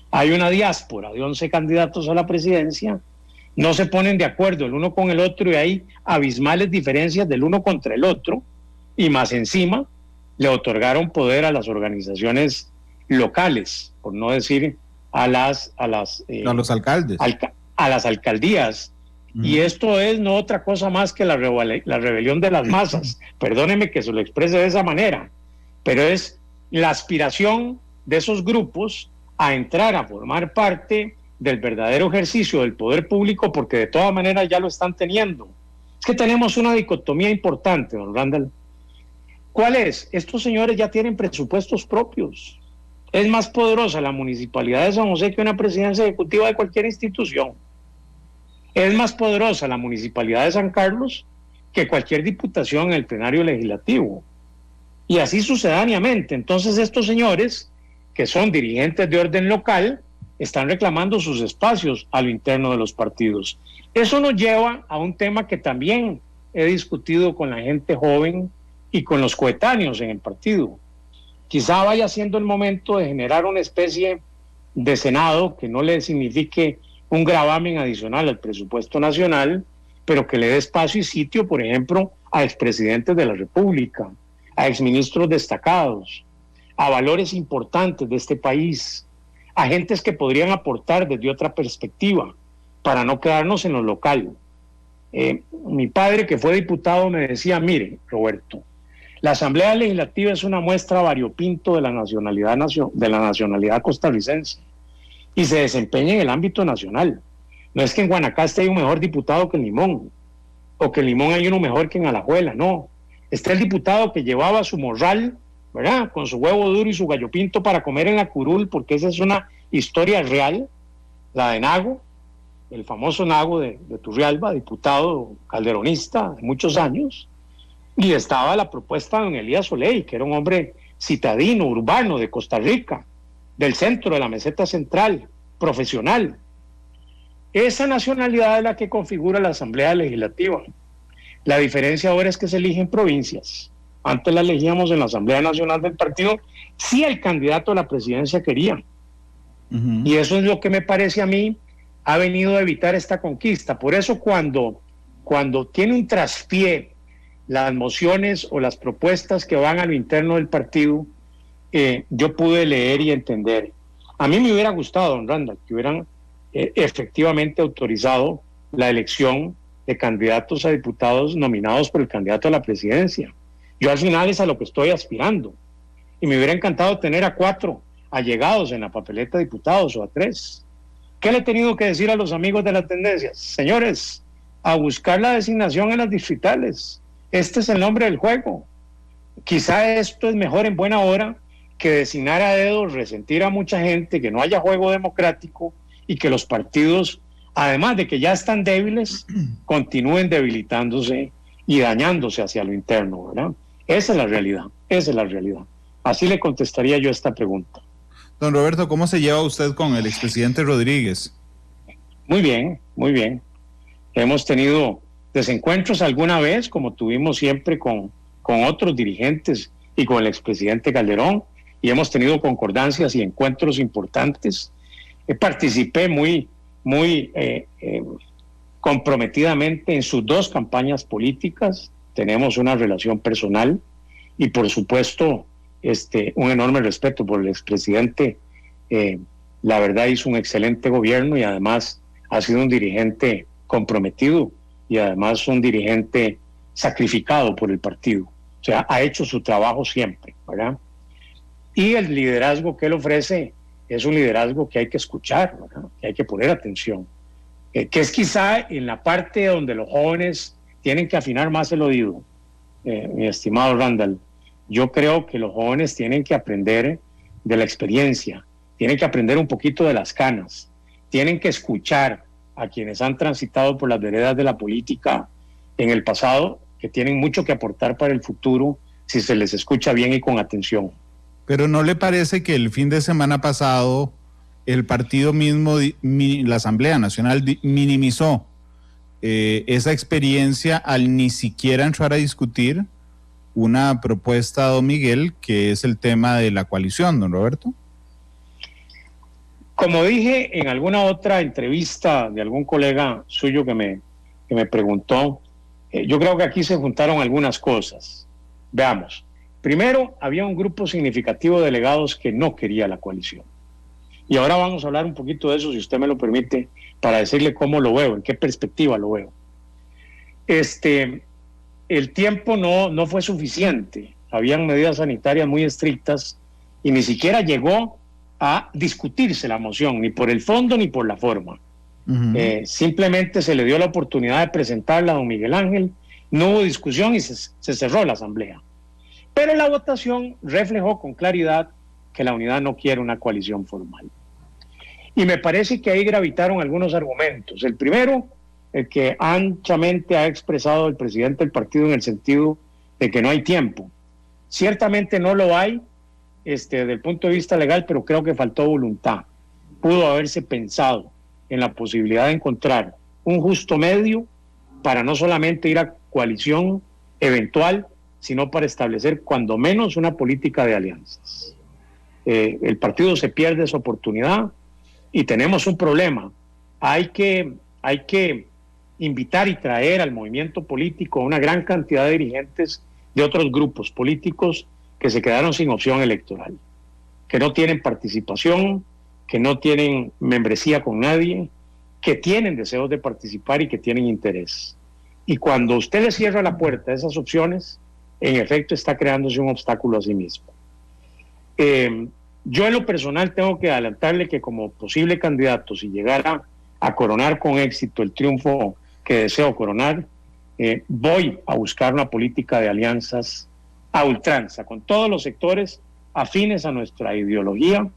Hay una diáspora de 11 candidatos a la presidencia, no se ponen de acuerdo el uno con el otro y hay abismales diferencias del uno contra el otro, y más encima le otorgaron poder a las organizaciones locales, por no decir a los alcaldes, a las alcaldías. Y esto es no otra cosa más que la rebelión de las masas. Perdóneme que se lo exprese de esa manera, pero es la aspiración de esos grupos a entrar a formar parte del verdadero ejercicio del poder público, porque de todas maneras ya lo están teniendo. Es que tenemos una dicotomía importante, don Randall. ¿Cuál es? Estos señores ya tienen presupuestos propios. Es más poderosa la municipalidad de San José que una presidencia ejecutiva de cualquier institución. Es más poderosa la Municipalidad de San Carlos que cualquier diputación en el plenario legislativo. Y así sucedánеamente. Entonces estos señores, que son dirigentes de orden local, están reclamando sus espacios a lo interno de los partidos. Eso nos lleva a un tema que también he discutido con la gente joven y con los coetáneos en el partido. Quizá vaya siendo el momento de generar una especie de Senado que no le signifique un gravamen adicional al presupuesto nacional, pero que le dé espacio y sitio, por ejemplo, a expresidentes de la República, a exministros destacados, a valores importantes de este país, a gentes que podrían aportar desde otra perspectiva, para no quedarnos en lo local. Mi padre, que fue diputado, me decía: mire, Roberto, la Asamblea Legislativa es una muestra variopinto de la nacionalidad costarricense y se desempeña en el ámbito nacional. No es que en Guanacaste hay un mejor diputado que en Limón, o que en Limón hay uno mejor que en Alajuela, no. Está el diputado que llevaba su morral, ¿verdad?, con su huevo duro y su gallo pinto para comer en la curul, porque esa es una historia real, la de Nago, el famoso Nago de Turrialba, diputado calderonista de muchos años. Y estaba la propuesta de don Elías Soleil, que era un hombre citadino, urbano, de Costa Rica, del centro de la meseta central, profesional. Esa nacionalidad es la que configura la Asamblea Legislativa. La diferencia ahora es que se eligen provincias. Antes la elegíamos en la Asamblea Nacional del partido si el candidato a la presidencia quería. Y eso es lo que me parece a mí ha venido a evitar esta conquista. Por eso cuando tiene un traspié las mociones o las propuestas que van a lo interno del partido, yo pude leer y entender. A mí me hubiera gustado, don Randall, que hubieran efectivamente autorizado la elección de candidatos a diputados nominados por el candidato a la presidencia. Yo al final es a lo que estoy aspirando. Y me hubiera encantado tener a 4 allegados en la papeleta de diputados o a 3. ¿Qué le he tenido que decir a los amigos de las tendencias? Señores, a buscar la designación en las distritales. Este es el nombre del juego. Quizá esto es mejor en buena hora que designar a dedo, resentir a mucha gente, que no haya juego democrático y que los partidos, además de que ya están débiles, continúen debilitándose y dañándose hacia lo interno, ¿verdad? Esa es la realidad, esa es la realidad. Así le contestaría yo esta pregunta. Don Roberto, ¿cómo se lleva usted con el expresidente Rodríguez? Muy bien, muy bien. Hemos tenido desencuentros alguna vez, como tuvimos siempre con otros dirigentes y con el expresidente Calderón, y hemos tenido concordancias y encuentros importantes. Participé muy comprometidamente en sus 2 campañas políticas. Tenemos una relación personal y, por supuesto, un enorme respeto por el expresidente. La verdad, hizo un excelente gobierno y además ha sido un dirigente comprometido y además un dirigente sacrificado por el partido. O sea, ha hecho su trabajo siempre, ¿verdad? Y el liderazgo que él ofrece es un liderazgo que hay que escuchar, ¿verdad?, que hay que poner atención, que es quizá en la parte donde los jóvenes tienen que afinar más el oído, mi estimado Randall. Yo creo que los jóvenes tienen que aprender de la experiencia, tienen que aprender un poquito de las canas, tienen que escuchar a quienes han transitado por las veredas de la política en el pasado, que tienen mucho que aportar para el futuro si se les escucha bien y con atención. Pero ¿no le parece que el fin de semana pasado el partido mismo, la Asamblea Nacional, minimizó esa experiencia al ni siquiera entrar a discutir una propuesta, don Miguel, que es el tema de la coalición, don Roberto? Como dije en alguna otra entrevista de algún colega suyo que me preguntó, yo creo que aquí se juntaron algunas cosas. Veamos. Primero, había un grupo significativo de delegados que no quería la coalición. Y ahora vamos a hablar un poquito de eso, si usted me lo permite, para decirle cómo lo veo, en qué perspectiva lo veo. El tiempo no fue suficiente. Habían medidas sanitarias muy estrictas y ni siquiera llegó a discutirse la moción, ni por el fondo ni por la forma. Simplemente se le dio la oportunidad de presentarla a don Miguel Ángel, no hubo discusión y se cerró la asamblea. Pero la votación reflejó con claridad que la unidad no quiere una coalición formal. Y me parece que ahí gravitaron algunos argumentos. El primero que anchamente ha expresado el presidente del partido en el sentido de que no hay tiempo. Ciertamente no lo hay desde el punto de vista legal, pero creo que faltó voluntad. Pudo haberse pensado en la posibilidad de encontrar un justo medio para no solamente ir a coalición eventual, sino para establecer cuando menos una política de alianzas. El partido se pierde esa oportunidad y tenemos un problema. Hay que invitar y traer al movimiento político a una gran cantidad de dirigentes de otros grupos políticos que se quedaron sin opción electoral, que no tienen participación, que no tienen membresía con nadie, que tienen deseos de participar y que tienen interés. Y cuando usted le cierra la puerta a esas opciones, en efecto está creándose un obstáculo a sí mismo. Yo en lo personal tengo que adelantarle que como posible candidato, si llegara a coronar con éxito el triunfo que deseo coronar, voy a buscar una política de alianzas a ultranza, con todos los sectores afines a nuestra ideología,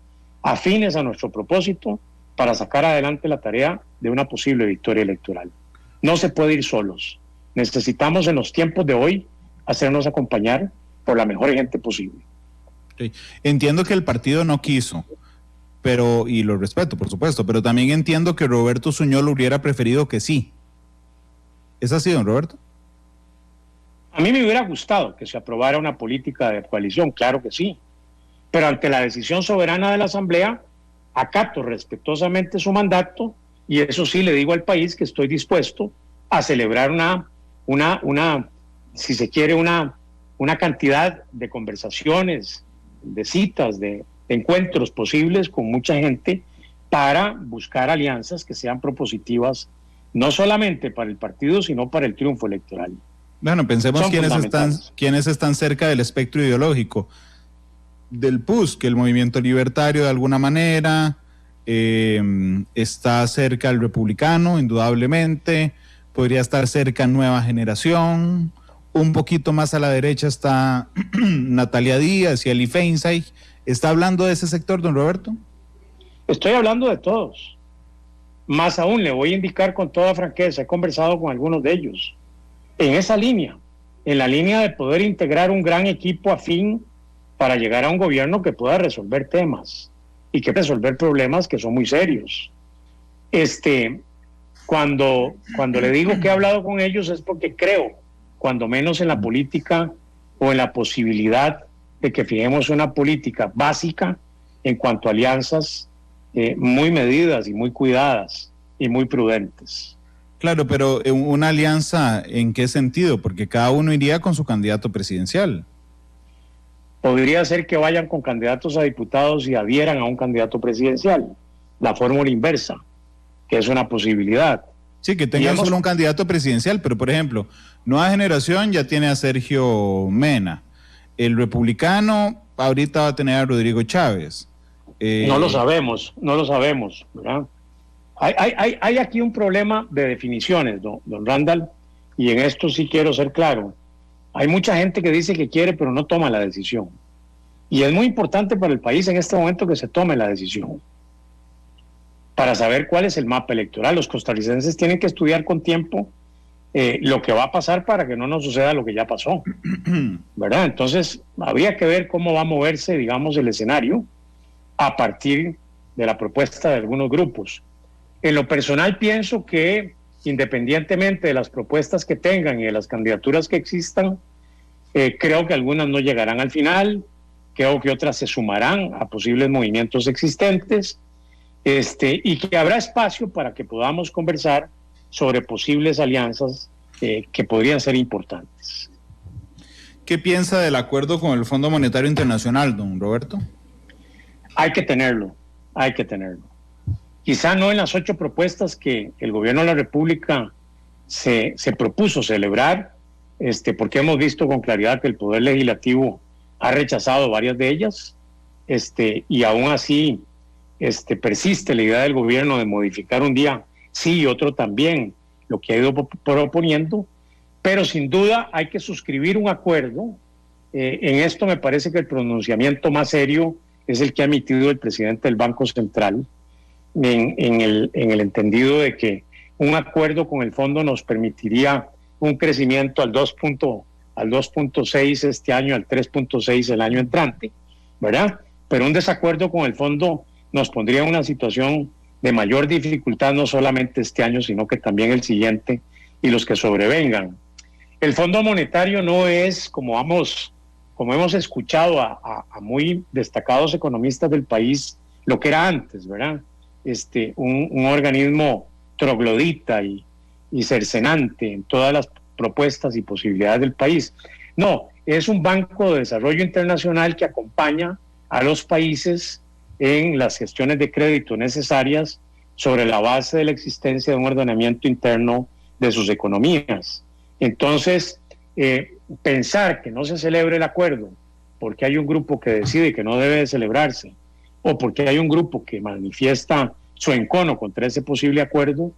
afines a nuestro propósito, para sacar adelante la tarea de una posible victoria electoral. No se puede ir solos. Necesitamos en los tiempos de hoy hacernos acompañar por la mejor gente posible. Sí. Entiendo que el partido no quiso, pero, y lo respeto, por supuesto, pero también entiendo que Roberto Suñol hubiera preferido que sí. ¿Es así, don Roberto? A mí me hubiera gustado que se aprobara una política de coalición, claro que sí, pero ante la decisión soberana de la Asamblea, acato respetuosamente su mandato, y eso sí le digo al país que estoy dispuesto a celebrar si se quiere, una cantidad de conversaciones, de citas, de encuentros posibles con mucha gente para buscar alianzas que sean propositivas, no solamente para el partido, sino para el triunfo electoral. Bueno, pensemos quiénes están cerca del espectro ideológico del PUS, que el movimiento libertario de alguna manera está cerca del republicano, indudablemente, podría estar cerca Nueva Generación, un poquito más a la derecha está Natalia Díaz y Eli Feinstein. ¿Está hablando de ese sector, don Roberto? Estoy hablando de todos. Más aún, le voy a indicar con toda franqueza, he conversado con algunos de ellos, en esa línea, en la línea de poder integrar un gran equipo afín para llegar a un gobierno que pueda resolver temas y que resolver problemas que son muy serios. Cuando le digo que he hablado con ellos es porque creo, cuando menos en la política o en la posibilidad de que fijemos una política básica en cuanto a alianzas muy medidas y muy cuidadas y muy prudentes. Claro, pero una alianza, ¿en qué sentido? Porque cada uno iría con su candidato presidencial. Podría ser que vayan con candidatos a diputados y adhieran a un candidato presidencial. La fórmula inversa, que es una posibilidad. Sí, que tengan solo un candidato presidencial, pero por ejemplo, Nueva Generación ya tiene a Sergio Mena. El republicano ahorita va a tener a Rodrigo Chávez. No lo sabemos, ¿verdad? Hay aquí un problema de definiciones, don Randall, y en esto sí quiero ser claro. Hay mucha gente que dice que quiere, pero no toma la decisión. Y es muy importante para el país en este momento que se tome la decisión, para saber cuál es el mapa electoral. Los costarricenses tienen que estudiar con tiempo lo que va a pasar para que no nos suceda lo que ya pasó, ¿verdad? Entonces, habría que ver cómo va a moverse, digamos, el escenario a partir de la propuesta de algunos grupos. En lo personal pienso que, independientemente de las propuestas que tengan y de las candidaturas que existan, creo que algunas no llegarán al final, creo que otras se sumarán a posibles movimientos existentes, y que habrá espacio para que podamos conversar sobre posibles alianzas que podrían ser importantes. ¿Qué piensa del acuerdo con el Fondo Monetario Internacional, don Roberto? Hay que tenerlo. Quizá no en las 8 propuestas que el gobierno de la República se propuso celebrar, porque hemos visto con claridad que el Poder Legislativo ha rechazado varias de ellas, y aún así persiste la idea del gobierno de modificar un día sí y otro también lo que ha ido proponiendo, pero sin duda hay que suscribir un acuerdo. En esto me parece que el pronunciamiento más serio es el que ha emitido el presidente del Banco Central, en el entendido de que un acuerdo con el fondo nos permitiría un crecimiento al 2.6 este año, al 3.6 el año entrante, ¿verdad? Pero un desacuerdo con el fondo nos pondría en una situación de mayor dificultad, no solamente este año, sino que también el siguiente y los que sobrevengan. El Fondo Monetario no es, como hemos escuchado a muy destacados economistas del país, lo que era antes, ¿verdad? Un organismo troglodita y cercenante en todas las propuestas y posibilidades del país. No, es un banco de desarrollo internacional que acompaña a los países en las gestiones de crédito necesarias sobre la base de la existencia de un ordenamiento interno de sus economías. Entonces, pensar que no se celebre el acuerdo porque hay un grupo que decide que no debe de celebrarse o porque hay un grupo que manifiesta su encono contra ese posible acuerdo,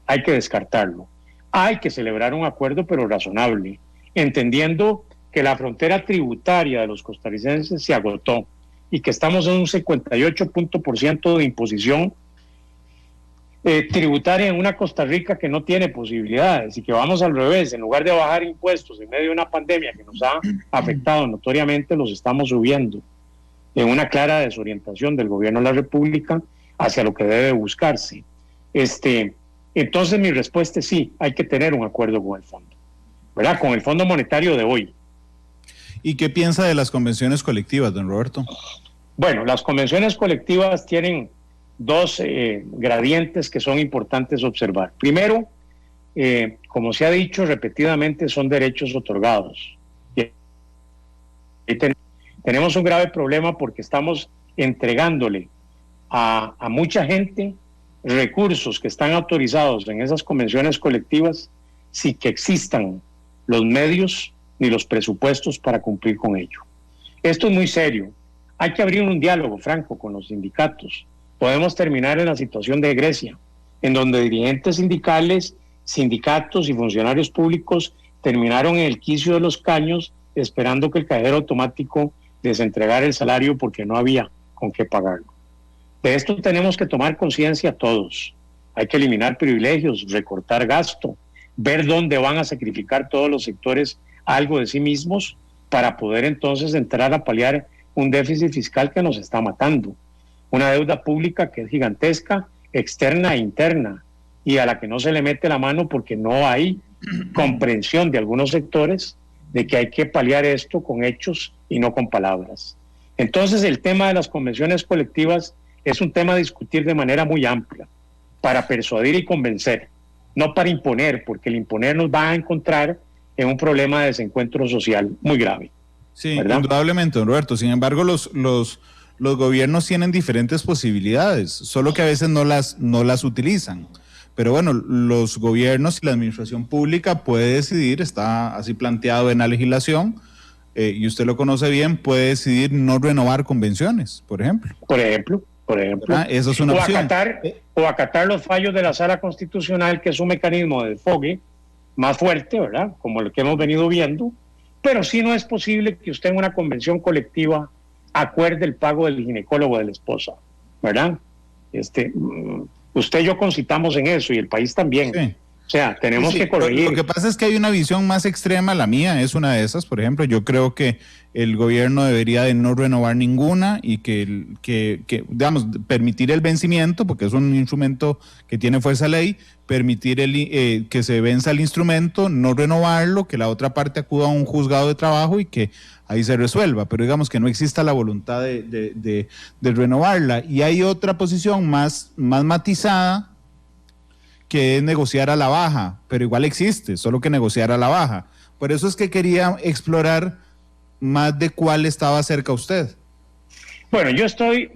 hay que descartarlo. Hay que celebrar un acuerdo, pero razonable, entendiendo que la frontera tributaria de los costarricenses se agotó y que estamos en un 58% de imposición tributaria en una Costa Rica que no tiene posibilidades y que vamos al revés, en lugar de bajar impuestos en medio de una pandemia que nos ha afectado notoriamente, los estamos subiendo en una clara desorientación del gobierno de la República hacia lo que debe buscarse. Entonces mi respuesta es sí, hay que tener un acuerdo con el fondo, ¿verdad? Con el Fondo Monetario de hoy. ¿Y qué piensa de las convenciones colectivas, don Roberto? Bueno, las convenciones colectivas tienen dos gradientes que son importantes observar. Primero, como se ha dicho repetidamente, son derechos otorgados. Y tenemos un grave problema porque estamos entregándole a mucha gente recursos que están autorizados en esas convenciones colectivas sin que existan los medios ni los presupuestos para cumplir con ello. Esto es muy serio. Hay que abrir un diálogo franco con los sindicatos. Podemos terminar en la situación de Grecia, en donde dirigentes sindicales, sindicatos y funcionarios públicos terminaron en el quicio de los caños esperando que el cajero automático les entregara el salario porque no había con qué pagarlo. De esto tenemos que tomar conciencia todos. Hay que eliminar privilegios, recortar gasto, ver dónde van a sacrificar todos los sectores algo de sí mismos para poder entonces entrar a paliar un déficit fiscal que nos está matando. Una deuda pública que es gigantesca, externa e interna, y a la que no se le mete la mano porque no hay comprensión de algunos sectores de que hay que paliar esto con hechos y no con palabras. Entonces el tema de las convenciones colectivas es un tema a discutir de manera muy amplia, para persuadir y convencer, no para imponer, porque el imponer nos va a encontrar en un problema de desencuentro social muy grave. Sí, ¿verdad? Indudablemente, don Roberto. Sin embargo, los gobiernos tienen diferentes posibilidades, solo que a veces no las utilizan. Pero bueno, los gobiernos y la administración pública puede decidir, está así planteado en la legislación, y usted lo conoce bien, puede decidir no renovar convenciones, por ejemplo. Por ejemplo. Eso es una opción. O acatar los fallos de la Sala Constitucional, que es un mecanismo de desfogue más fuerte, ¿verdad? Como el que hemos venido viendo, pero sí no es posible que usted en una convención colectiva acuerde el pago del ginecólogo de la esposa, ¿verdad? Usted y yo concitamos en eso y el país también. Sí. O sea, tenemos que corregir. Lo que pasa es que hay una visión más extrema, la mía es una de esas, por ejemplo. Yo creo que el gobierno debería de no renovar ninguna y que digamos, permitir el vencimiento, porque es un instrumento que tiene fuerza ley, permitir que se venza el instrumento, no renovarlo, que la otra parte acuda a un juzgado de trabajo y que ahí se resuelva, pero digamos que no exista la voluntad de renovarla. Y hay otra posición más matizada, que es negociar a la baja, pero igual existe, solo que negociar a la baja. Por eso es que quería explorar más de cuál estaba cerca usted. Bueno, yo estoy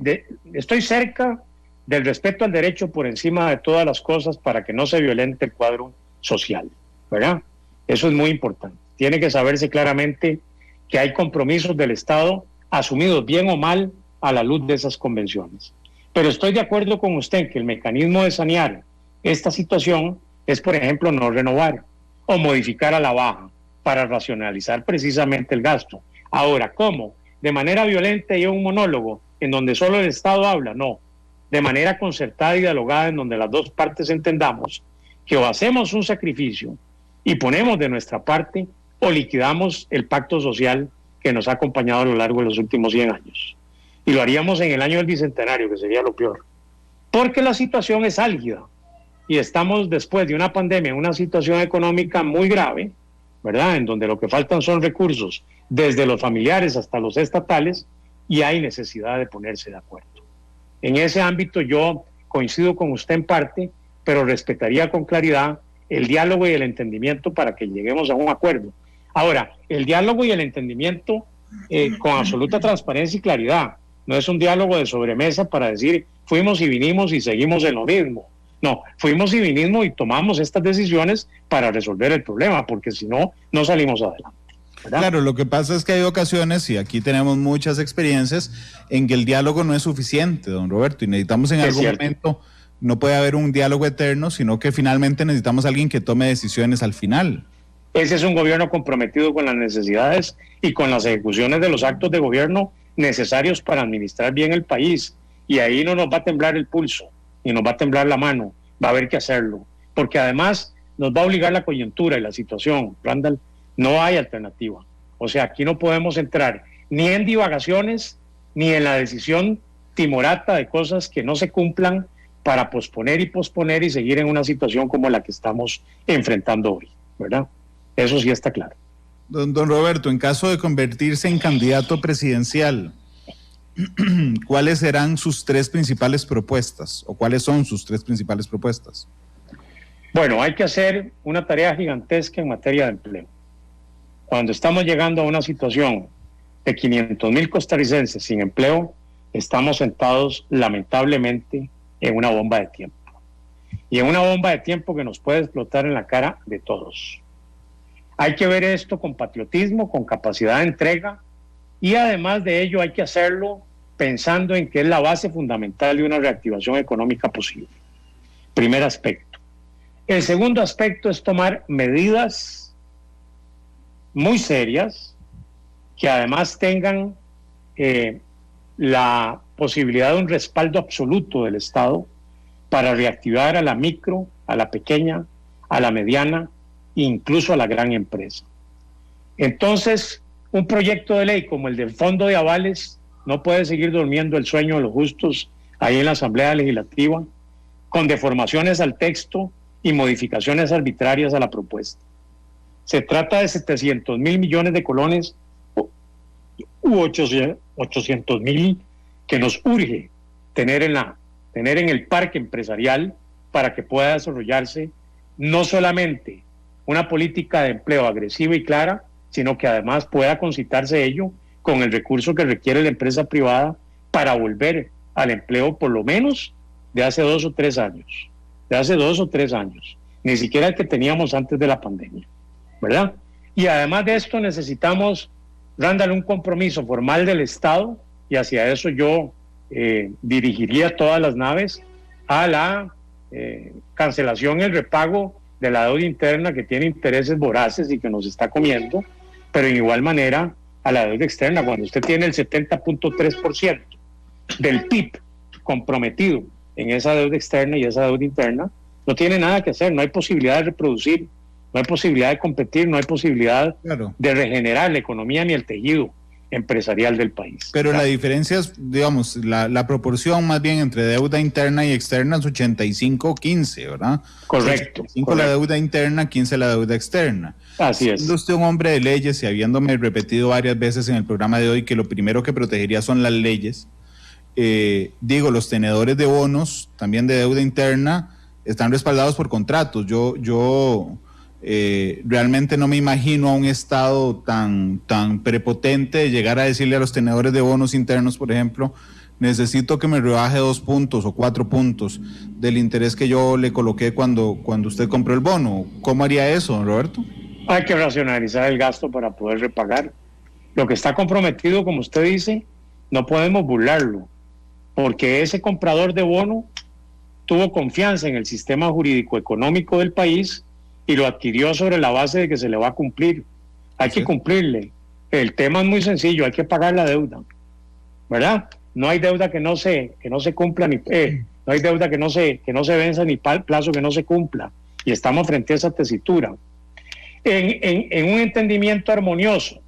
cerca del respeto al derecho por encima de todas las cosas para que no se violente el cuadro social, ¿verdad? Eso es muy importante. Tiene que saberse claramente que hay compromisos del Estado asumidos bien o mal a la luz de esas convenciones. Pero estoy de acuerdo con usted en que el mecanismo de sanear esta situación es, por ejemplo, no renovar o modificar a la baja para racionalizar precisamente el gasto. Ahora, ¿cómo? ¿De manera violenta y un monólogo en donde solo el Estado habla? No. de manera concertada y dialogada, en donde las dos partes entendamos que o hacemos un sacrificio y ponemos de nuestra parte, o liquidamos el pacto social que nos ha acompañado a lo largo de los últimos 100 años. Y lo haríamos en el año del Bicentenario, que sería lo peor. Porque la situación es álgida y estamos después de una pandemia, una situación económica muy grave, ¿verdad? En donde lo que faltan son recursos, desde los familiares hasta los estatales, y hay necesidad de ponerse de acuerdo. En ese ámbito yo coincido con usted en parte, pero respetaría con claridad el diálogo y el entendimiento para que lleguemos a un acuerdo. Ahora, el diálogo y el entendimiento con absoluta transparencia y claridad. No es un diálogo de sobremesa para decir fuimos y vinimos y seguimos en lo mismo. No, fuimos y vinimos y tomamos estas decisiones para resolver el problema, porque si no, no salimos adelante, ¿verdad? Claro, lo que pasa es que hay ocasiones, y aquí tenemos muchas experiencias, en que el diálogo no es suficiente, don Roberto, y necesitamos en algún momento, no puede haber un diálogo eterno, sino que finalmente necesitamos a alguien que tome decisiones al final. Ese es un gobierno comprometido con las necesidades y con las ejecuciones de los actos de gobierno necesarios para administrar bien el país. Y ahí no nos va a temblar el pulso, y nos va a temblar la mano, va a haber que hacerlo. Porque además nos va a obligar la coyuntura y la situación, Randall, no hay alternativa. O sea, aquí no podemos entrar ni en divagaciones, ni en la decisión timorata de cosas que no se cumplan para posponer y seguir en una situación como la que estamos enfrentando hoy, ¿verdad? Eso sí está claro. Don Roberto, en caso de convertirse en candidato presidencial, ¿cuáles serán sus tres principales propuestas? ¿O cuáles son sus tres principales propuestas? Bueno, hay que hacer una tarea gigantesca en materia de empleo. Cuando estamos llegando a una situación de 500,000 costarricenses sin empleo, estamos sentados lamentablemente en una bomba de tiempo. Y en una bomba de tiempo que nos puede explotar en la cara de todos. Hay que ver esto con patriotismo, con capacidad de entrega, y además de ello hay que hacerlo pensando en que es la base fundamental de una reactivación económica posible. Primer aspecto. El segundo aspecto es tomar medidas muy serias que además tengan la posibilidad de un respaldo absoluto del Estado para reactivar a la micro, a la pequeña, a la mediana, incluso a la gran empresa. Entonces, un proyecto de ley como el del Fondo de Avales no puede seguir durmiendo el sueño de los justos ahí en la Asamblea Legislativa, con deformaciones al texto y modificaciones arbitrarias a la propuesta. Se trata de 700,000 millones de colones u 800,000 que nos urge tener en el parque empresarial para que pueda desarrollarse no solamente una política de empleo agresiva y clara, sino que además pueda concitarse ello con el recurso que requiere la empresa privada para volver al empleo por lo menos de hace 2 o 3 años. De hace 2 o 3 años. Ni siquiera el que teníamos antes de la pandemia, ¿verdad? Y además de esto necesitamos, Randall, un compromiso formal del Estado, y hacia eso yo dirigiría todas las naves a la cancelación y el repago de la deuda interna que tiene intereses voraces y que nos está comiendo, pero en igual manera a la deuda externa. Cuando usted tiene el 70.3% del PIB comprometido en esa deuda externa y esa deuda interna, no tiene nada que hacer, no hay posibilidad de reproducir, no hay posibilidad de competir, no hay posibilidad de regenerar la economía ni el tejido empresarial del país. Pero la diferencia es, digamos, la proporción más bien entre deuda interna y externa es 85-15, ¿verdad? Correcto. 85 la deuda interna, 15 la deuda externa. Así es. Siendo usted un hombre de leyes y habiéndome repetido varias veces en el programa de hoy que lo primero que protegería son las leyes, los tenedores de bonos, también de deuda interna, están respaldados por contratos. Yo realmente no me imagino a un Estado tan prepotente de llegar a decirle a los tenedores de bonos internos, por ejemplo, necesito que me rebaje 2 puntos o 4 puntos del interés que yo le coloqué cuando usted compró el bono. ¿Cómo haría eso, don Roberto? Hay que racionalizar el gasto para poder repagar. Lo que está comprometido, como usted dice, no podemos burlarlo, porque ese comprador de bono tuvo confianza en el sistema jurídico económico del país y lo adquirió sobre la base de que se le va a cumplir. Hay que cumplirle. El tema es muy sencillo, hay que pagar la deuda, ¿verdad? no hay deuda que no se cumpla, no hay deuda que no se venza, ni plazo que no se cumpla. Y estamos frente a esa tesitura. En un entendimiento armonioso,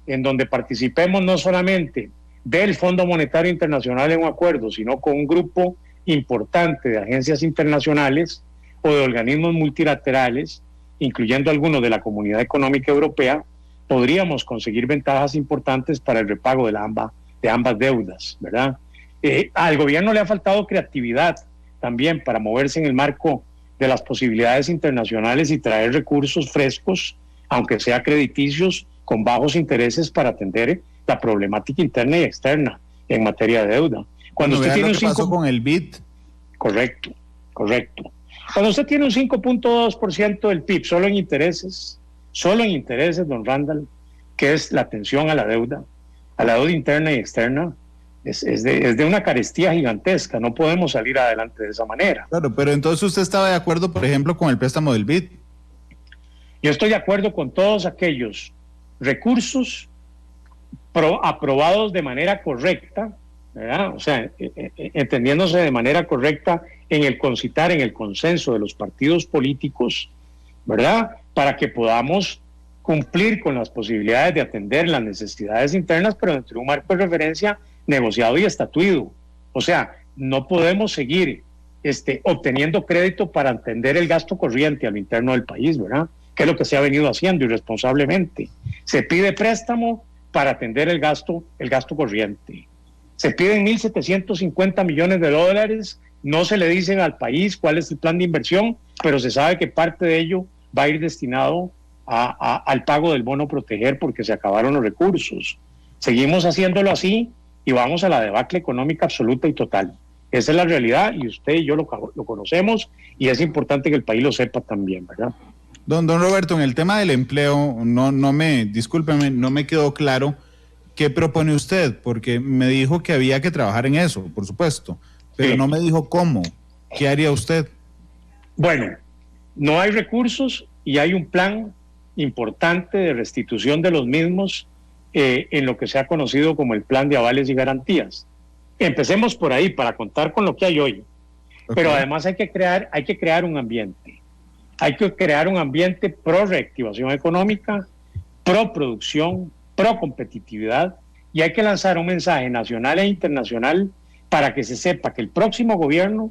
en donde participemos no solamente del Fondo Monetario Internacional en un acuerdo, sino con un grupo importante de agencias internacionales o de organismos multilaterales, incluyendo algunos de la Comunidad Económica Europea, podríamos conseguir ventajas importantes para el repago de ambas deudas, ¿verdad? Al gobierno le ha faltado creatividad también para moverse en el marco de las posibilidades internacionales y traer recursos frescos, aunque sea crediticios, con bajos intereses para atender la problemática interna y externa en materia de deuda. Cuando usted tiene pasó con el BID. Correcto. Cuando usted tiene un 5.2% del PIB solo en intereses, don Randall, que es la atención a la deuda interna y externa, es de una carestía gigantesca. No podemos salir adelante de esa manera. Claro, pero entonces usted estaba de acuerdo, por ejemplo, con el préstamo del BID. Yo estoy de acuerdo con todos aquellos recursos aprobados de manera correcta, ¿verdad? O sea, entendiéndose de manera correcta en el concitar, en el consenso de los partidos políticos, ¿verdad? Para que podamos cumplir con las posibilidades de atender las necesidades internas, pero dentro de un marco de referencia negociado y estatuido. O sea, no podemos seguir obteniendo crédito para atender el gasto corriente a lo interno del país, ¿verdad? Que es lo que se ha venido haciendo irresponsablemente. Se pide préstamo para atender el gasto corriente. Se piden 1.750 millones de dólares, no se le dicen al país cuál es el plan de inversión, pero se sabe que parte de ello va a ir destinado al pago del bono proteger porque se acabaron los recursos. Seguimos haciéndolo así y vamos a la debacle económica absoluta y total. Esa es la realidad y usted y yo lo conocemos y es importante que el país lo sepa también, ¿verdad? Don Roberto, en el tema del empleo, discúlpeme, no me quedó claro qué propone usted, porque me dijo que había que trabajar en eso, por supuesto, pero sí. No me dijo cómo. ¿Qué haría usted? Bueno, no hay recursos y hay un plan importante de restitución de los mismos en lo que se ha conocido como el plan de avales y garantías. Empecemos por ahí para contar con lo que hay hoy. Okay. Pero además hay que crear un ambiente. Hay que crear un ambiente pro reactivación económica, pro producción, pro competitividad, y hay que lanzar un mensaje nacional e internacional para que se sepa que el próximo gobierno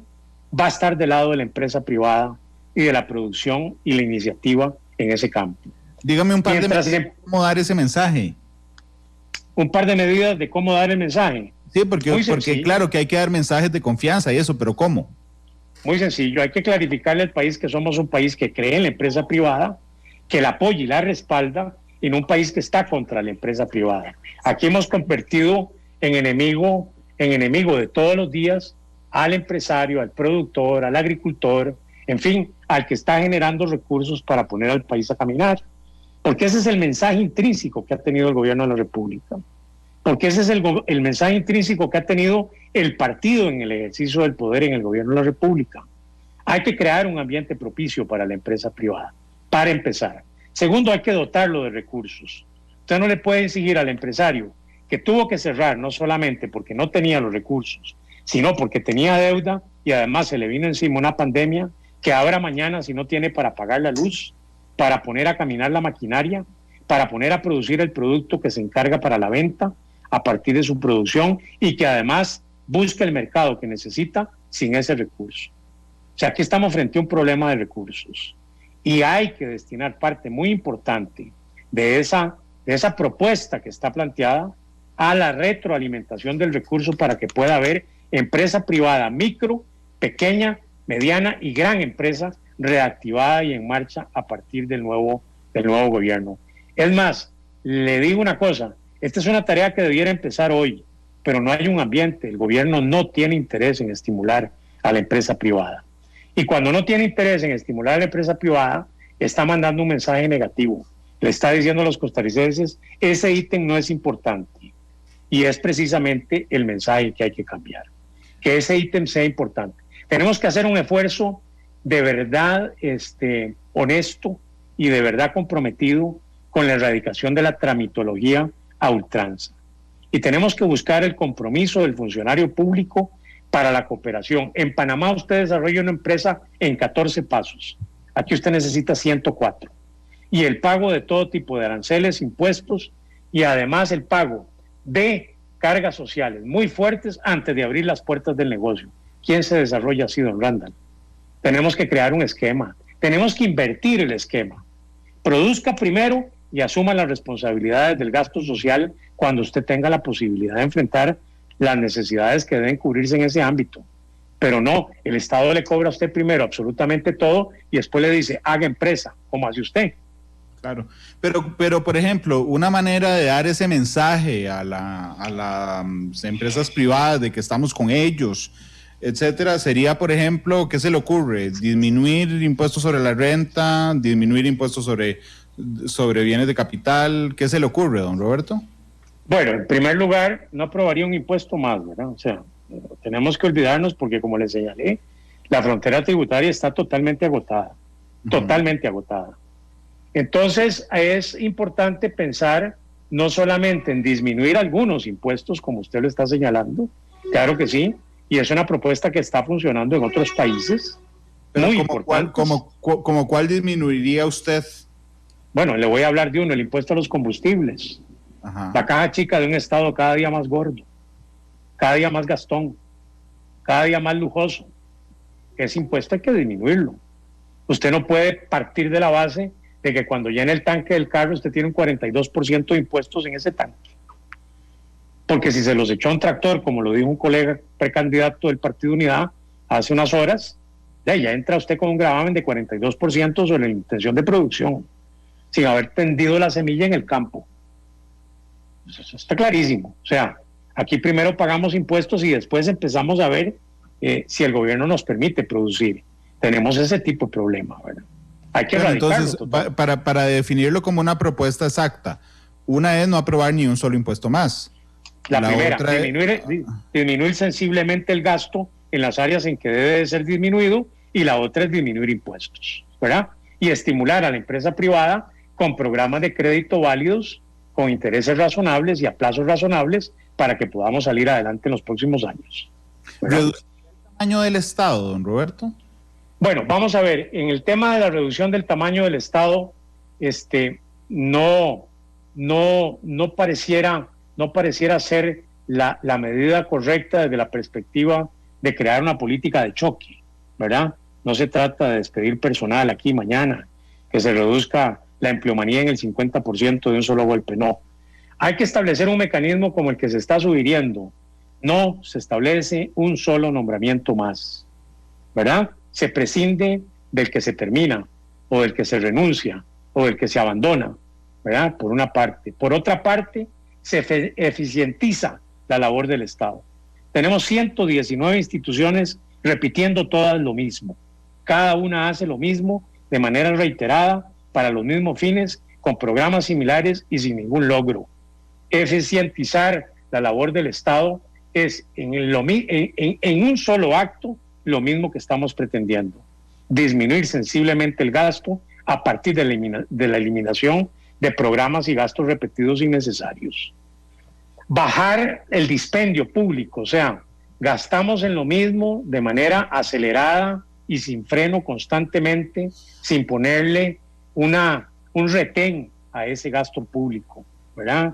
va a estar del lado de la empresa privada y de la producción y la iniciativa en ese campo. Dígame un par de medidas de cómo dar ese mensaje. Un par de medidas de cómo dar el mensaje. Sí, porque claro que hay que dar mensajes de confianza y eso, pero ¿cómo? Muy sencillo, hay que clarificarle al país que somos un país que cree en la empresa privada, que la apoya y la respalda, en un país que está contra la empresa privada. Aquí hemos convertido en enemigo de todos los días al empresario, al productor, al agricultor, en fin, al que está generando recursos para poner al país a caminar. Porque ese es el mensaje intrínseco que ha tenido el gobierno de la República. Porque ese es el mensaje intrínseco que ha tenido el partido en el ejercicio del poder en el gobierno de la República. Hay que crear un ambiente propicio para la empresa privada, para empezar. Segundo, hay que dotarlo de recursos. Usted no le puede exigir al empresario que tuvo que cerrar, no solamente porque no tenía los recursos, sino porque tenía deuda y además se le vino encima una pandemia, que abra mañana si no tiene para pagar la luz, para poner a caminar la maquinaria, para poner a producir el producto que se encarga para la venta a partir de su producción y que además busque el mercado que necesita sin ese recurso. O sea, aquí estamos frente a un problema de recursos y hay que destinar parte muy importante de esa propuesta que está planteada a la retroalimentación del recurso para que pueda haber empresa privada, micro, pequeña, mediana y gran empresa reactivada y en marcha a partir del nuevo gobierno. Es más, le digo una cosa, esta es una tarea que debiera empezar hoy, pero no hay un ambiente, el gobierno no tiene interés en estimular a la empresa privada. Y cuando no tiene interés en estimular a la empresa privada, está mandando un mensaje negativo. Le está diciendo a los costarricenses, ese ítem no es importante. Y es precisamente el mensaje que hay que cambiar, que ese ítem sea importante. Tenemos que hacer un esfuerzo de verdad honesto y de verdad comprometido con la erradicación de la tramitología a ultranza. y tenemos que buscar el compromiso del funcionario público para la cooperación. En Panamá usted desarrolla una empresa en 14 pasos. Aquí usted necesita 104. Y el pago de todo tipo de aranceles, impuestos y además el pago de cargas sociales muy fuertes antes de abrir las puertas del negocio. ¿Quién se desarrolla así, don Randall? Tenemos que crear un esquema. Tenemos que invertir el esquema. Produzca primero y asuma las responsabilidades del gasto social cuando usted tenga la posibilidad de enfrentar las necesidades que deben cubrirse en ese ámbito. Pero no, el Estado le cobra a usted primero absolutamente todo y después le dice, haga empresa, como hace usted. Claro, pero por ejemplo, una manera de dar ese mensaje a las empresas privadas de que estamos con ellos, etcétera, sería, por ejemplo, ¿qué se le ocurre? Disminuir impuestos sobre la renta, disminuir impuestos sobre bienes de capital. ¿Qué se le ocurre, don Roberto? Bueno, en primer lugar, no aprobaría un impuesto más, ¿verdad? O sea, tenemos que olvidarnos porque, como les señalé, la frontera tributaria está totalmente agotada, totalmente agotada. Entonces, es importante pensar no solamente en disminuir algunos impuestos, como usted lo está señalando, claro que sí, y es una propuesta que está funcionando en otros países. Pero muy importante. ¿Como cuál disminuiría usted? Bueno, le voy a hablar de uno, el impuesto a los combustibles. Ajá. La caja chica de un Estado cada día más gordo, cada día más gastón, cada día más lujoso. Ese impuesto hay que disminuirlo. Usted no puede partir de la base de que cuando llene el tanque del carro usted tiene un 42% de impuestos en ese tanque. Porque si se los echó a un tractor, como lo dijo un colega precandidato del Partido Unidad hace unas horas, ya entra usted con un gravamen de 42% sobre la intención de producción, sin haber tendido la semilla en el campo. Eso está clarísimo. O sea, aquí primero pagamos impuestos y después empezamos a ver si el gobierno nos permite producir. Tenemos ese tipo de problema, ¿verdad? Hay que erradicarlo. Entonces, para definirlo como una propuesta exacta, una es no aprobar ni un solo impuesto más. La primera, disminuir sensiblemente el gasto en las áreas en que debe de ser disminuido, y la otra es disminuir impuestos, ¿verdad? Y estimular a la empresa privada con programas de crédito válidos, con intereses razonables y a plazos razonables para que podamos salir adelante en los próximos años. ¿Reducir el tamaño del Estado, don Roberto? Bueno, vamos a ver, en el tema de la reducción del tamaño del Estado, no pareciera ser la medida correcta desde la perspectiva de crear una política de choque, ¿verdad? No se trata de despedir personal aquí mañana, que se reduzca la empleomanía en el 50% de un solo golpe, no. Hay que establecer un mecanismo como el que se está sugiriendo. No se establece un solo nombramiento más, ¿verdad? Se prescinde del que se termina, o del que se renuncia, o del que se abandona, ¿verdad? Por una parte. Por otra parte, se eficientiza la labor del Estado. Tenemos 119 instituciones repitiendo todas lo mismo. Cada una hace lo mismo de manera reiterada, para los mismos fines, con programas similares y sin ningún logro. Eficientizar la labor del Estado es en un solo acto lo mismo que estamos pretendiendo: disminuir sensiblemente el gasto a partir de la eliminación de programas y gastos repetidos innecesarios. Bajar el dispendio público, o sea, gastamos en lo mismo de manera acelerada y sin freno constantemente, sin ponerle un retén a ese gasto público, ¿verdad?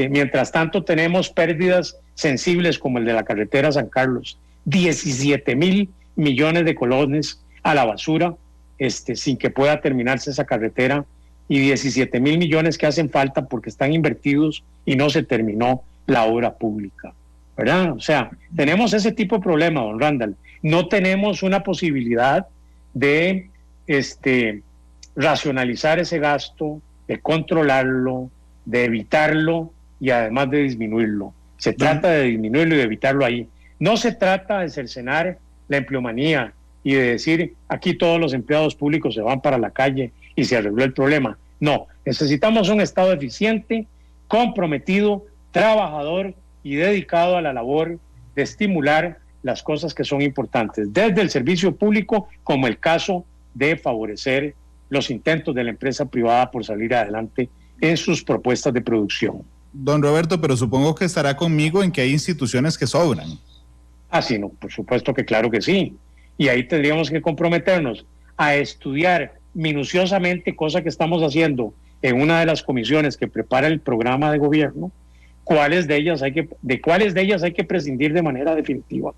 Mientras tanto tenemos pérdidas sensibles como el de la carretera San Carlos, 17,000 millones de colones a la basura, sin que pueda terminarse esa carretera, y 17,000 millones que hacen falta porque están invertidos y no se terminó la obra pública, ¿verdad? O sea, tenemos ese tipo de problema, don Randall. No tenemos una posibilidad de racionalizar ese gasto, de controlarlo, de evitarlo y además de disminuirlo. Se trata de disminuirlo y de evitarlo ahí. No se trata de cercenar la empleomanía y de decir aquí todos los empleados públicos se van para la calle y se arregló el problema. No, necesitamos un Estado eficiente, comprometido, trabajador y dedicado a la labor de estimular las cosas que son importantes, desde el servicio público, como el caso de favorecer los intentos de la empresa privada por salir adelante en sus propuestas de producción. Don Roberto, pero supongo que estará conmigo en que hay instituciones que sobran. Ah, sí, no, por supuesto que claro que sí. Y ahí tendríamos que comprometernos a estudiar minuciosamente, cosa que estamos haciendo en una de las comisiones que prepara el programa de gobierno, cuáles de ellas hay que prescindir de manera definitiva,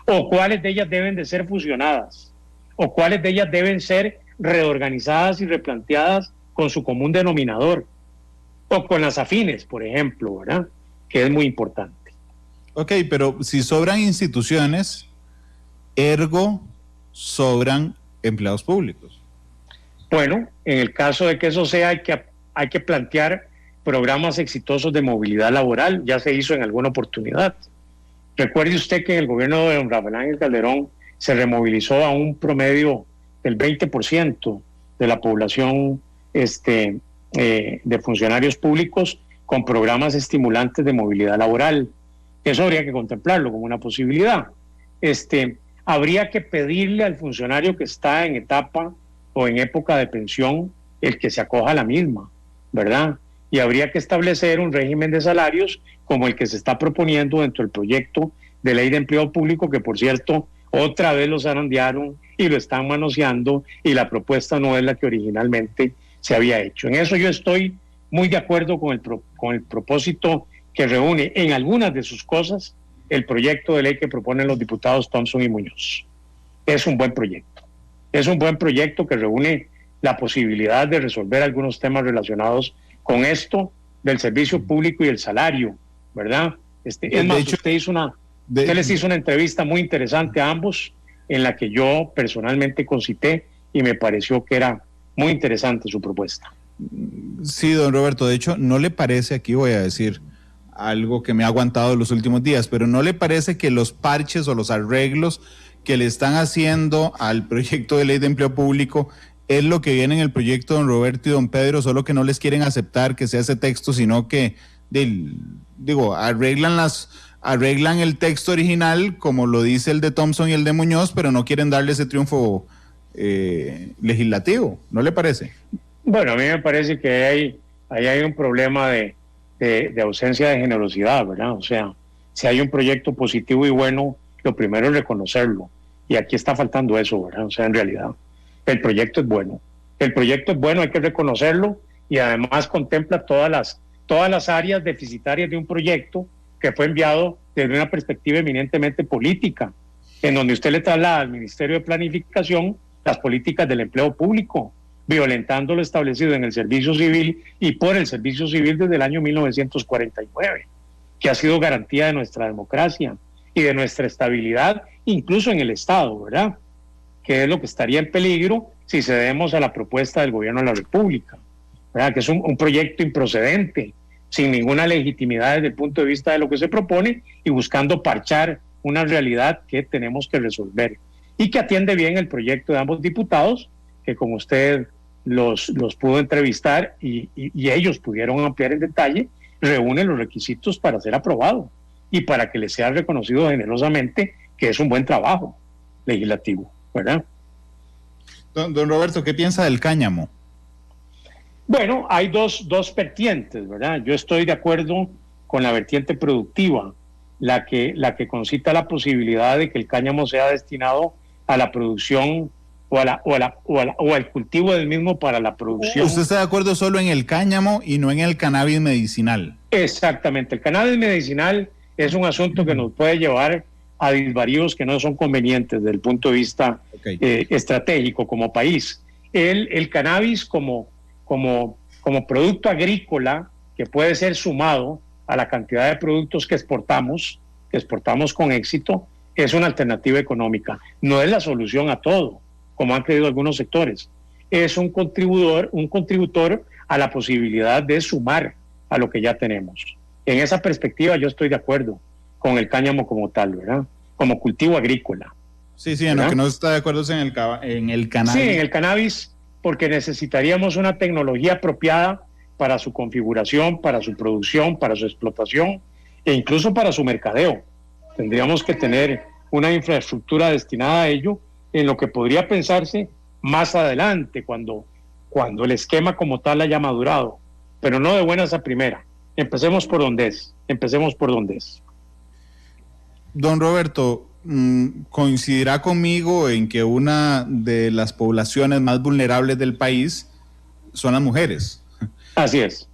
o cuáles de ellas deben de ser fusionadas, o cuáles de ellas deben ser reorganizadas y replanteadas con su común denominador, o con las afines, por ejemplo, ¿verdad? Que es muy importante. Ok, pero si sobran instituciones, ergo sobran empleados públicos. Bueno, en el caso de que eso sea, hay que plantear programas exitosos de movilidad laboral. Ya se hizo en alguna oportunidad. Recuerde usted que en el gobierno de don Rafael Ángel Calderón se removilizó a un promedio del 20% de la población de funcionarios públicos con programas estimulantes de movilidad laboral. Eso habría que contemplarlo como una posibilidad. Habría que pedirle al funcionario que está en etapa o en época de pensión el que se acoja a la misma, ¿verdad? Y habría que establecer un régimen de salarios como el que se está proponiendo dentro del proyecto de ley de empleo público, que por cierto, otra vez lo zarandearon y lo están manoseando, y la propuesta no es la que originalmente se había hecho. En eso yo estoy muy de acuerdo con el propósito que reúne en algunas de sus cosas el proyecto de ley que proponen los diputados Thompson y Muñoz. Es un buen proyecto. Es un buen proyecto que reúne la posibilidad de resolver algunos temas relacionados con esto del servicio público y el salario, ¿verdad? Es más, usted les hizo una entrevista muy interesante a ambos, en la que yo personalmente concité y me pareció que era muy interesante su propuesta. Sí, don Roberto, de hecho, ¿no le parece, aquí voy a decir algo que me ha aguantado los últimos días, pero no le parece que los parches o los arreglos que le están haciendo al proyecto de ley de empleo público es lo que viene en el proyecto de don Roberto y don Pedro, solo que no les quieren aceptar que sea ese texto, sino que, arreglan el texto original, como lo dice el de Thompson y el de Muñoz, pero no quieren darle ese triunfo legislativo, ¿no le parece? Bueno, a mí me parece que ahí hay un problema de ausencia de generosidad, ¿verdad? O sea, si hay un proyecto positivo y bueno, lo primero es reconocerlo. Y aquí está faltando eso, ¿verdad? O sea, en realidad, el proyecto es bueno. El proyecto es bueno, hay que reconocerlo, y además contempla todas las áreas deficitarias de un proyecto que fue enviado desde una perspectiva eminentemente política, en donde usted le traslada al Ministerio de Planificación las políticas del empleo público, violentando lo establecido en el servicio civil y por el servicio civil desde el año 1949, que ha sido garantía de nuestra democracia y de nuestra estabilidad, incluso en el Estado, ¿verdad? Que es lo que estaría en peligro si cedemos a la propuesta del gobierno de la República, ¿verdad? Que es un proyecto improcedente, sin ninguna legitimidad desde el punto de vista de lo que se propone y buscando parchar una realidad que tenemos que resolver, y que atiende bien el proyecto de ambos diputados, que como usted los pudo entrevistar y ellos pudieron ampliar en detalle, reúne los requisitos para ser aprobado y para que les sea reconocido generosamente que es un buen trabajo legislativo, ¿verdad? Don Roberto, ¿qué piensa del cáñamo? Bueno, hay dos vertientes, ¿verdad? Yo estoy de acuerdo con la vertiente productiva, la que concita la posibilidad de que el cáñamo sea destinado a la producción o al cultivo del mismo para la producción. ¿Usted está de acuerdo solo en el cáñamo y no en el cannabis medicinal? Exactamente. El cannabis medicinal es un asunto que nos puede llevar a disvaríos que no son convenientes desde el punto de vista estratégico como país. El cannabis como producto agrícola que puede ser sumado a la cantidad de productos que exportamos con éxito, es una alternativa económica. No es la solución a todo, como han creído algunos sectores. Es un contributor a la posibilidad de sumar a lo que ya tenemos. En esa perspectiva yo estoy de acuerdo con el cáñamo como tal, ¿verdad? Como cultivo agrícola. Sí, en lo que no está de acuerdo es en el cannabis. Sí, en el cannabis, porque necesitaríamos una tecnología apropiada para su configuración, para su producción, para su explotación e incluso para su mercadeo. Tendríamos que tener una infraestructura destinada a ello, en lo que podría pensarse más adelante, cuando el esquema como tal haya madurado, pero no de buenas a primera. Empecemos por donde es. Don Roberto, ¿coincidirá conmigo en que una de las poblaciones más vulnerables del país son las mujeres? Así es.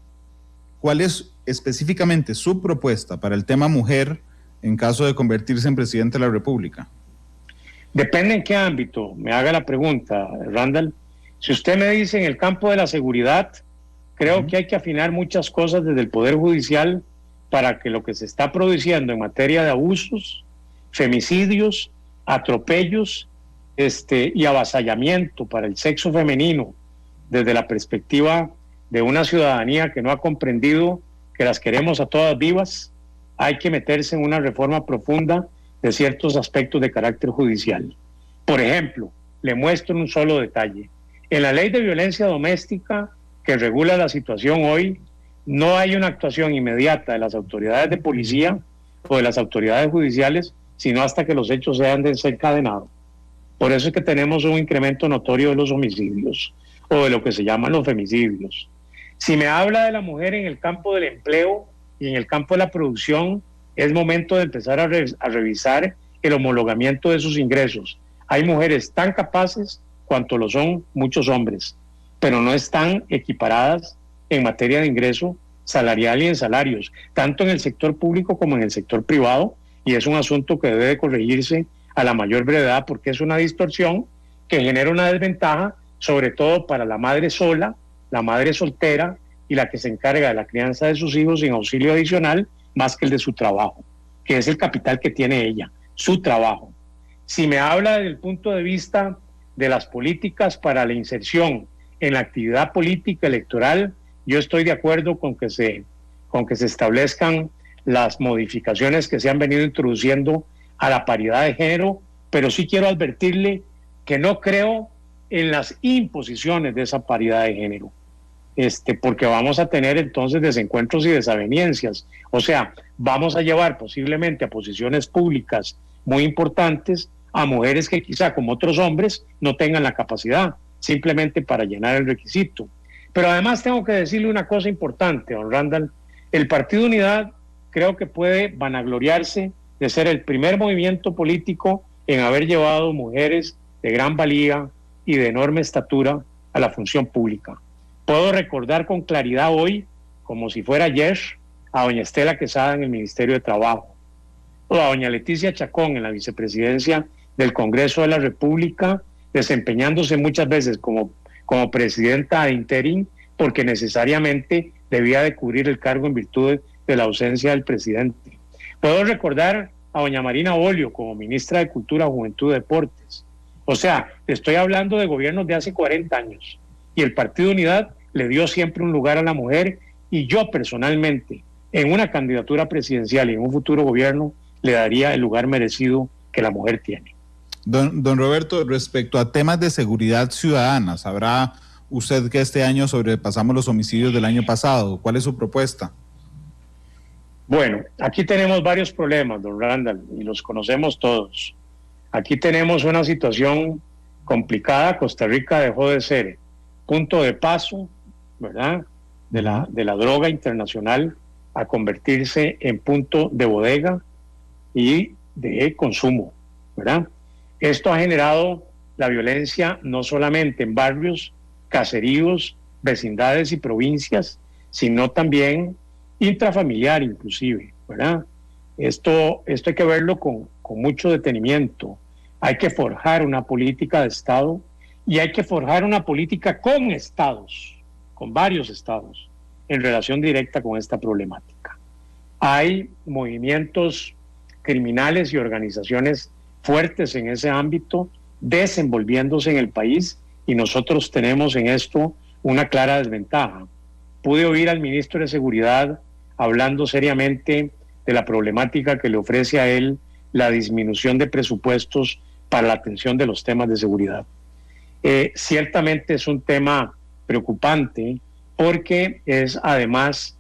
¿Cuál es específicamente su propuesta para el tema mujer en caso de convertirse en presidente de la República? Depende en qué ámbito me haga la pregunta, Randall. Si usted me dice en el campo de la seguridad, creo que hay que afinar muchas cosas desde el Poder Judicial para que lo que se está produciendo en materia de abusos, femicidios, atropellos y avasallamiento para el sexo femenino, desde la perspectiva de una ciudadanía que no ha comprendido que las queremos a todas vivas, hay que meterse en una reforma profunda de ciertos aspectos de carácter judicial. Por ejemplo, le muestro un solo detalle. En la ley de violencia doméstica que regula la situación hoy, no hay una actuación inmediata de las autoridades de policía o de las autoridades judiciales, sino hasta que los hechos sean desencadenados. Por eso es que tenemos un incremento notorio de los homicidios o de lo que se llaman los femicidios. Si me habla de la mujer en el campo del empleo y en el campo de la producción, es momento de empezar a revisar el homologamiento de sus ingresos. Hay mujeres tan capaces cuanto lo son muchos hombres, pero no están equiparadas en materia de ingreso salarial y en salarios, tanto en el sector público como en el sector privado, y es un asunto que debe corregirse a la mayor brevedad porque es una distorsión que genera una desventaja, sobre todo para la madre sola, la madre soltera y la que se encarga de la crianza de sus hijos sin auxilio adicional, más que el de su trabajo, que es el capital que tiene ella, su trabajo. Si me habla desde el punto de vista de las políticas para la inserción en la actividad política electoral, yo estoy de acuerdo con que se establezcan las modificaciones que se han venido introduciendo a la paridad de género, pero sí quiero advertirle que no creo en las imposiciones de esa paridad de género, porque vamos a tener entonces desencuentros y desavenencias. O sea, vamos a llevar posiblemente a posiciones públicas muy importantes a mujeres que quizá como otros hombres no tengan la capacidad simplemente para llenar el requisito. Pero además tengo que decirle una cosa importante, don Randall. El Partido Unidad creo que puede vanagloriarse de ser el primer movimiento político en haber llevado mujeres de gran valía y de enorme estatura a la función pública. Puedo recordar con claridad hoy, como si fuera ayer, a doña Estela Quesada en el Ministerio de Trabajo, o a doña Leticia Chacón en la vicepresidencia del Congreso de la República, desempeñándose muchas veces como presidenta de interín, porque necesariamente debía de cubrir el cargo en virtud de la ausencia del presidente. Puedo recordar a doña Marina Bolio como ministra de Cultura, Juventud y Deportes. O sea, estoy hablando de gobiernos de hace 40 años. Y el Partido Unidad le dio siempre un lugar a la mujer, y yo personalmente, en una candidatura presidencial y en un futuro gobierno, le daría el lugar merecido que la mujer tiene. Don Roberto, respecto a temas de seguridad ciudadana, ¿sabrá usted que este año sobrepasamos los homicidios del año pasado? ¿Cuál es su propuesta? Bueno, aquí tenemos varios problemas, don Randall, y los conocemos todos. Aquí tenemos una situación complicada. Costa Rica dejó de ser punto de paso, ¿verdad?, de la droga internacional, a convertirse en punto de bodega y de consumo, ¿verdad? Esto ha generado la violencia no solamente en barrios, caseríos, vecindades y provincias, sino también intrafamiliar inclusive, ¿verdad? Esto hay que verlo con mucho detenimiento. Hay que forjar una política de Estado y hay que forjar una política con estados, con varios estados, en relación directa con esta problemática. Hay movimientos criminales y organizaciones fuertes en ese ámbito desenvolviéndose en el país, y nosotros tenemos en esto una clara desventaja. Pude oír al ministro de Seguridad hablando seriamente de la problemática que le ofrece a él la disminución de presupuestos para la atención de los temas de seguridad. Ciertamente es un tema preocupante porque es además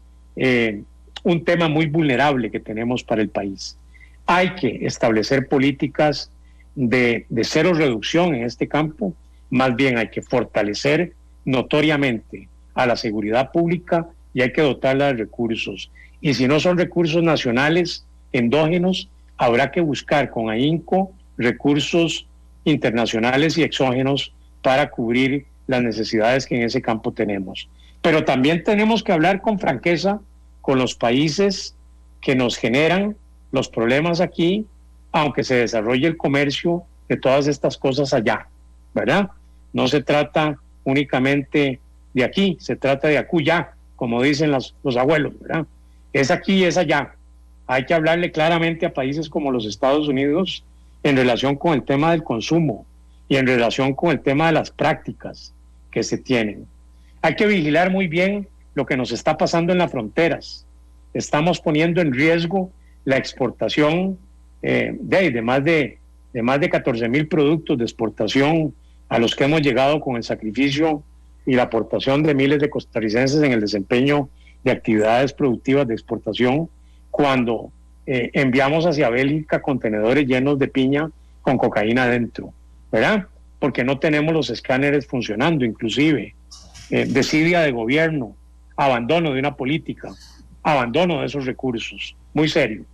un tema muy vulnerable que tenemos para el país. Hay que establecer políticas de cero reducción en este campo. Más bien hay que fortalecer notoriamente a la seguridad pública y hay que dotarla de recursos. Y si no son recursos nacionales, endógenos, habrá que buscar con ahínco recursos internacionales y exógenos para cubrir las necesidades que en ese campo tenemos. Pero también tenemos que hablar con franqueza con los países que nos generan los problemas aquí, aunque se desarrolle el comercio de todas estas cosas allá, ¿verdad? No se trata únicamente de aquí, se trata de acullá, como dicen los abuelos, ¿verdad? Es aquí y es allá. Hay que hablarle claramente a países como los Estados Unidos en relación con el tema del consumo y en relación con el tema de las prácticas que se tienen. Hay que vigilar muy bien lo que nos está pasando en las fronteras. Estamos poniendo en riesgo la exportación de más de 14,000 productos de exportación a los que hemos llegado con el sacrificio y la aportación de miles de costarricenses en el desempeño de actividades productivas de exportación, cuando enviamos hacia Bélgica contenedores llenos de piña con cocaína adentro, ¿verdad? Porque no tenemos los escáneres funcionando, inclusive desidia de gobierno, abandono de una política, abandono de esos recursos, muy serio,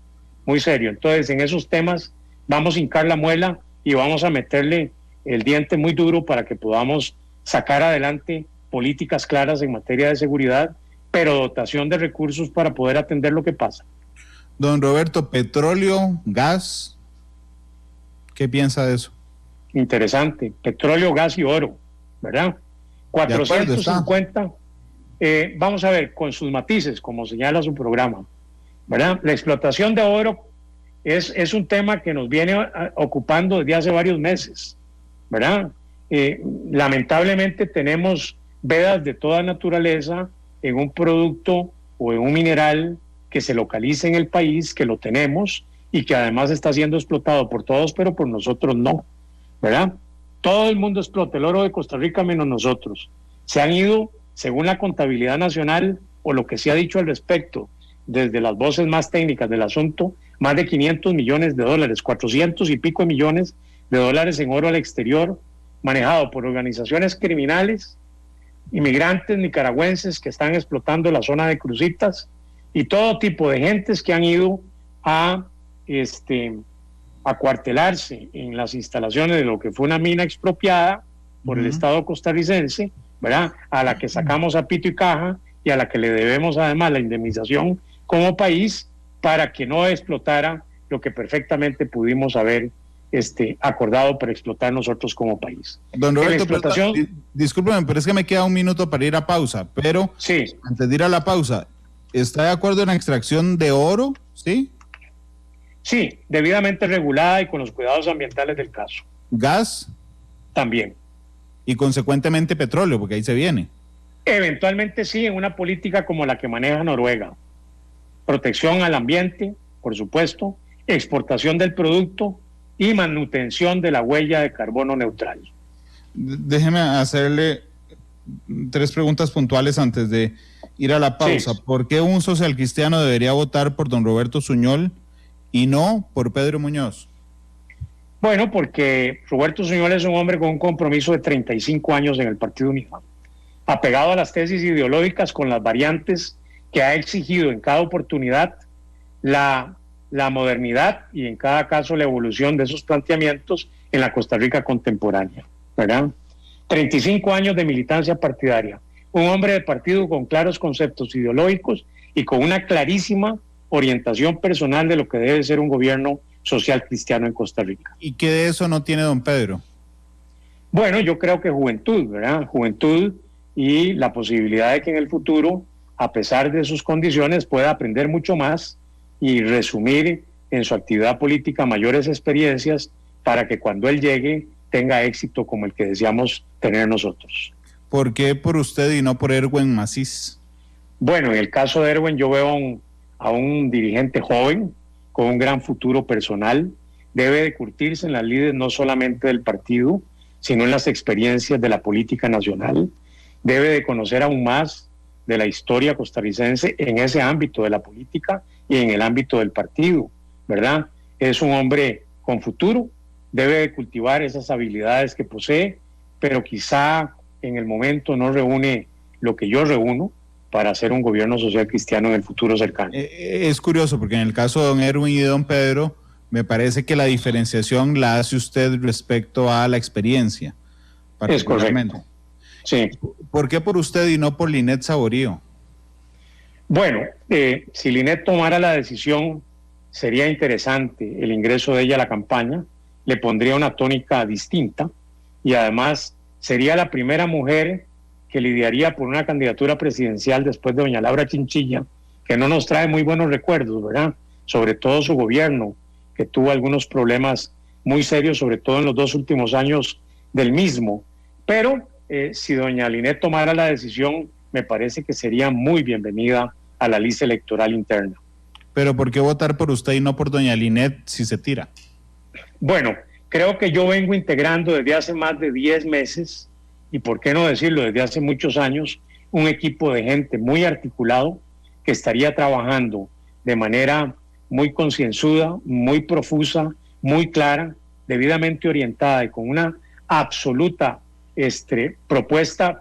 muy serio. Entonces, en esos temas vamos a hincar la muela y vamos a meterle el diente muy duro para que podamos sacar adelante políticas claras en materia de seguridad, pero dotación de recursos para poder atender lo que pasa. Don Roberto, petróleo, gas, ¿qué piensa de eso? Interesante, petróleo, gas y oro, ¿verdad? 450, vamos a ver, con sus matices, como señala su programa, ¿verdad? La explotación de oro es un tema que nos viene ocupando desde hace varios meses, ¿verdad? Lamentablemente tenemos vedas de toda naturaleza en un producto o en un mineral que se localiza en el país, que lo tenemos y que además está siendo explotado por todos, pero por nosotros no, ¿verdad? Todo el mundo explota el oro de Costa Rica menos nosotros. Se han ido, según la contabilidad nacional o lo que se ha dicho al respecto, desde las voces más técnicas del asunto, más de 500 millones de dólares, 400 y pico de millones de dólares en oro al exterior, manejado por organizaciones criminales, inmigrantes nicaragüenses que están explotando la zona de Cruzitas y todo tipo de gentes que han ido a acuartelarse en las instalaciones de lo que fue una mina expropiada por el Estado costarricense, ¿verdad? A la que sacamos a pito y caja y a la que le debemos además la indemnización como país para que no explotara lo que perfectamente pudimos haber acordado para explotar nosotros como país. Don Roberto, discúlpeme, pero es que me queda un minuto para ir a pausa, pero sí, antes de ir a la pausa, ¿está de acuerdo en la extracción de oro? ¿Sí? Sí, debidamente regulada y con los cuidados ambientales del caso. ¿Gas? También. Y consecuentemente petróleo, porque ahí se viene. Eventualmente sí, en una política como la que maneja Noruega. Protección al ambiente, por supuesto, exportación del producto y manutención de la huella de carbono neutral. Déjeme hacerle 3 preguntas puntuales antes de ir a la pausa. Sí. ¿Por qué un socialcristiano debería votar por don Roberto Suñol y no por Pedro Muñoz? Bueno, porque Roberto Suñol es un hombre con un compromiso de 35 años en el Partido Unido, apegado a las tesis ideológicas con las variantes que ha exigido en cada oportunidad la modernidad y en cada caso la evolución de esos planteamientos en la Costa Rica contemporánea, ¿verdad? 35 años de militancia partidaria, un hombre de partido con claros conceptos ideológicos y con una clarísima orientación personal de lo que debe ser un gobierno social cristiano en Costa Rica. ¿Y qué de eso no tiene don Pedro? Bueno, yo creo que juventud, ¿verdad? Juventud y la posibilidad de que en el futuro, a pesar de sus condiciones, pueda aprender mucho más y resumir en su actividad política mayores experiencias para que cuando él llegue tenga éxito como el que deseamos tener nosotros. ¿Por qué por usted y no por Erwin Macís? Bueno, en el caso de Erwin yo veo a un dirigente joven con un gran futuro personal, debe de curtirse en las lides no solamente del partido, sino en las experiencias de la política nacional, debe de conocer aún más de la historia costarricense en ese ámbito de la política y en el ámbito del partido, ¿verdad? Es un hombre con futuro, debe de cultivar esas habilidades que posee, pero quizá en el momento no reúne lo que yo reúno, para hacer un gobierno social cristiano en el futuro cercano. Es curioso porque en el caso de don Erwin y de don Pedro, me parece que la diferenciación la hace usted respecto a la experiencia. Es correcto. Sí. ¿Por qué por usted y no por Linet Saborío? Bueno, si Linet tomara la decisión, sería interesante el ingreso de ella a la campaña, le pondría una tónica distinta y además sería la primera mujer que lidiaría por una candidatura presidencial después de doña Laura Chinchilla, que no nos trae muy buenos recuerdos, ¿verdad? Sobre todo su gobierno, que tuvo algunos problemas muy serios, sobre todo en los 2 últimos años del mismo. Pero si doña Linet tomara la decisión, me parece que sería muy bienvenida a la lista electoral interna. ¿Pero por qué votar por usted y no por doña Linet si se tira? Bueno, creo que yo vengo integrando desde hace más de 10 meses, y por qué no decirlo, desde hace muchos años, un equipo de gente muy articulado que estaría trabajando de manera muy concienzuda, muy profusa, muy clara, debidamente orientada y con una absoluta propuesta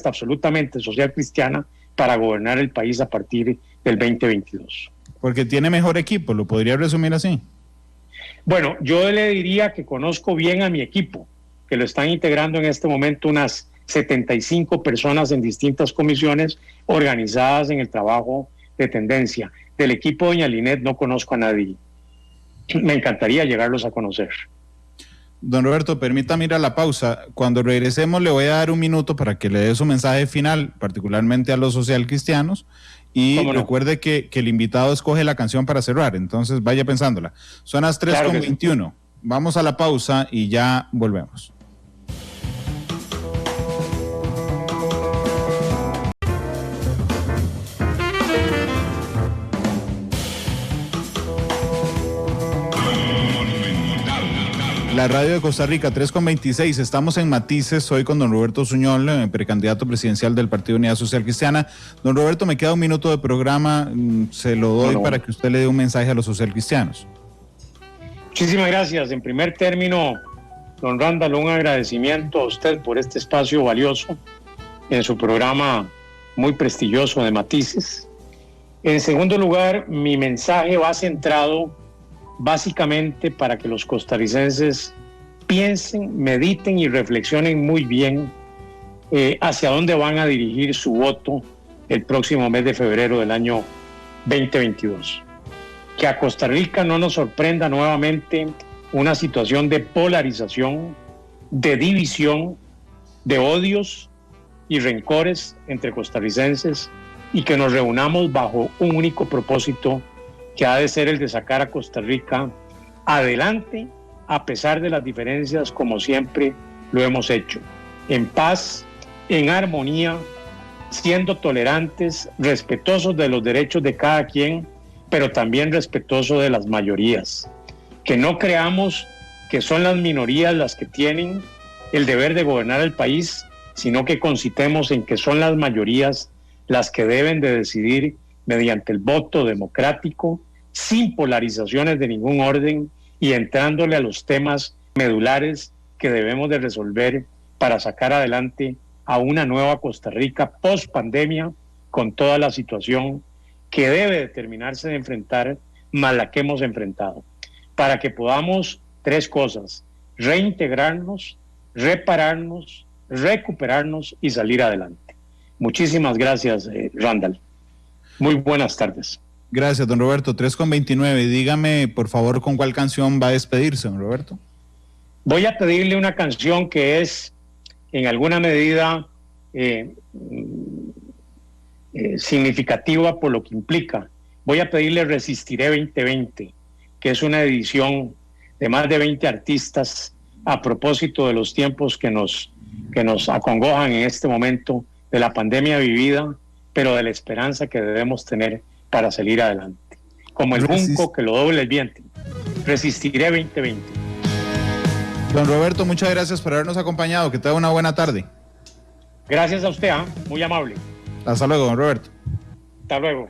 absolutamente social cristiana para gobernar el país a partir del 2022. Porque tiene mejor equipo, ¿lo podría resumir así? Bueno, yo le diría que conozco bien a mi equipo, que lo están integrando en este momento unas 75 personas en distintas comisiones organizadas en el trabajo de tendencia. Del equipo de doña Linet no conozco a nadie. Me encantaría llegarlos a conocer. Don Roberto, permítame ir a la pausa. Cuando regresemos le voy a dar un minuto para que le dé su mensaje final, particularmente a los socialcristianos, y recuerde que el invitado escoge la canción para cerrar, entonces vaya pensándola. Son las 3:21. Vamos a la pausa y ya volvemos. La radio de Costa Rica, 3:26, estamos en Matices, hoy con don Roberto Suñol, precandidato presidencial del Partido Unidad Social Cristiana. Don Roberto, me queda un minuto de programa, se lo doy para que usted le dé un mensaje a los socialcristianos. Muchísimas gracias. En primer término, don Randall, un agradecimiento a usted por este espacio valioso en su programa muy prestigioso de Matices. En segundo lugar, mi mensaje va centrado básicamente para que los costarricenses piensen, mediten y reflexionen muy bien hacia dónde van a dirigir su voto el próximo mes de febrero del año 2022. Que a Costa Rica no nos sorprenda nuevamente una situación de polarización, de división, de odios y rencores entre costarricenses, y que nos reunamos bajo un único propósito, que ha de ser el de sacar a Costa Rica adelante a pesar de las diferencias, como siempre lo hemos hecho, en paz, en armonía, siendo tolerantes, respetuosos de los derechos de cada quien, pero también respetuosos de las mayorías. Que no creamos que son las minorías las que tienen el deber de gobernar el país, sino que concitemos en que son las mayorías las que deben de decidir mediante el voto democrático, sin polarizaciones de ningún orden y entrándole a los temas medulares que debemos de resolver para sacar adelante a una nueva Costa Rica post pandemia, con toda la situación que debe determinarse de enfrentar, más la que hemos enfrentado, para que podamos 3 cosas: reintegrarnos, repararnos, recuperarnos y salir adelante. Muchísimas gracias, Randall. Muy buenas tardes. Gracias, don Roberto. 3:29. Dígame, por favor, ¿con cuál canción va a despedirse, don Roberto? Voy a pedirle una canción que es, en alguna medida, significativa por lo que implica. Voy a pedirle Resistiré 2020, que es una edición de más de 20 artistas a propósito de los tiempos que nos acongojan en este momento, de la pandemia vivida, pero de la esperanza que debemos tener para salir adelante. Como el junco que lo doble el viento. Resistiré 2020. Don Roberto, muchas gracias por habernos acompañado. Que tenga una buena tarde. Gracias a usted, muy amable. Hasta luego, don Roberto. Hasta luego.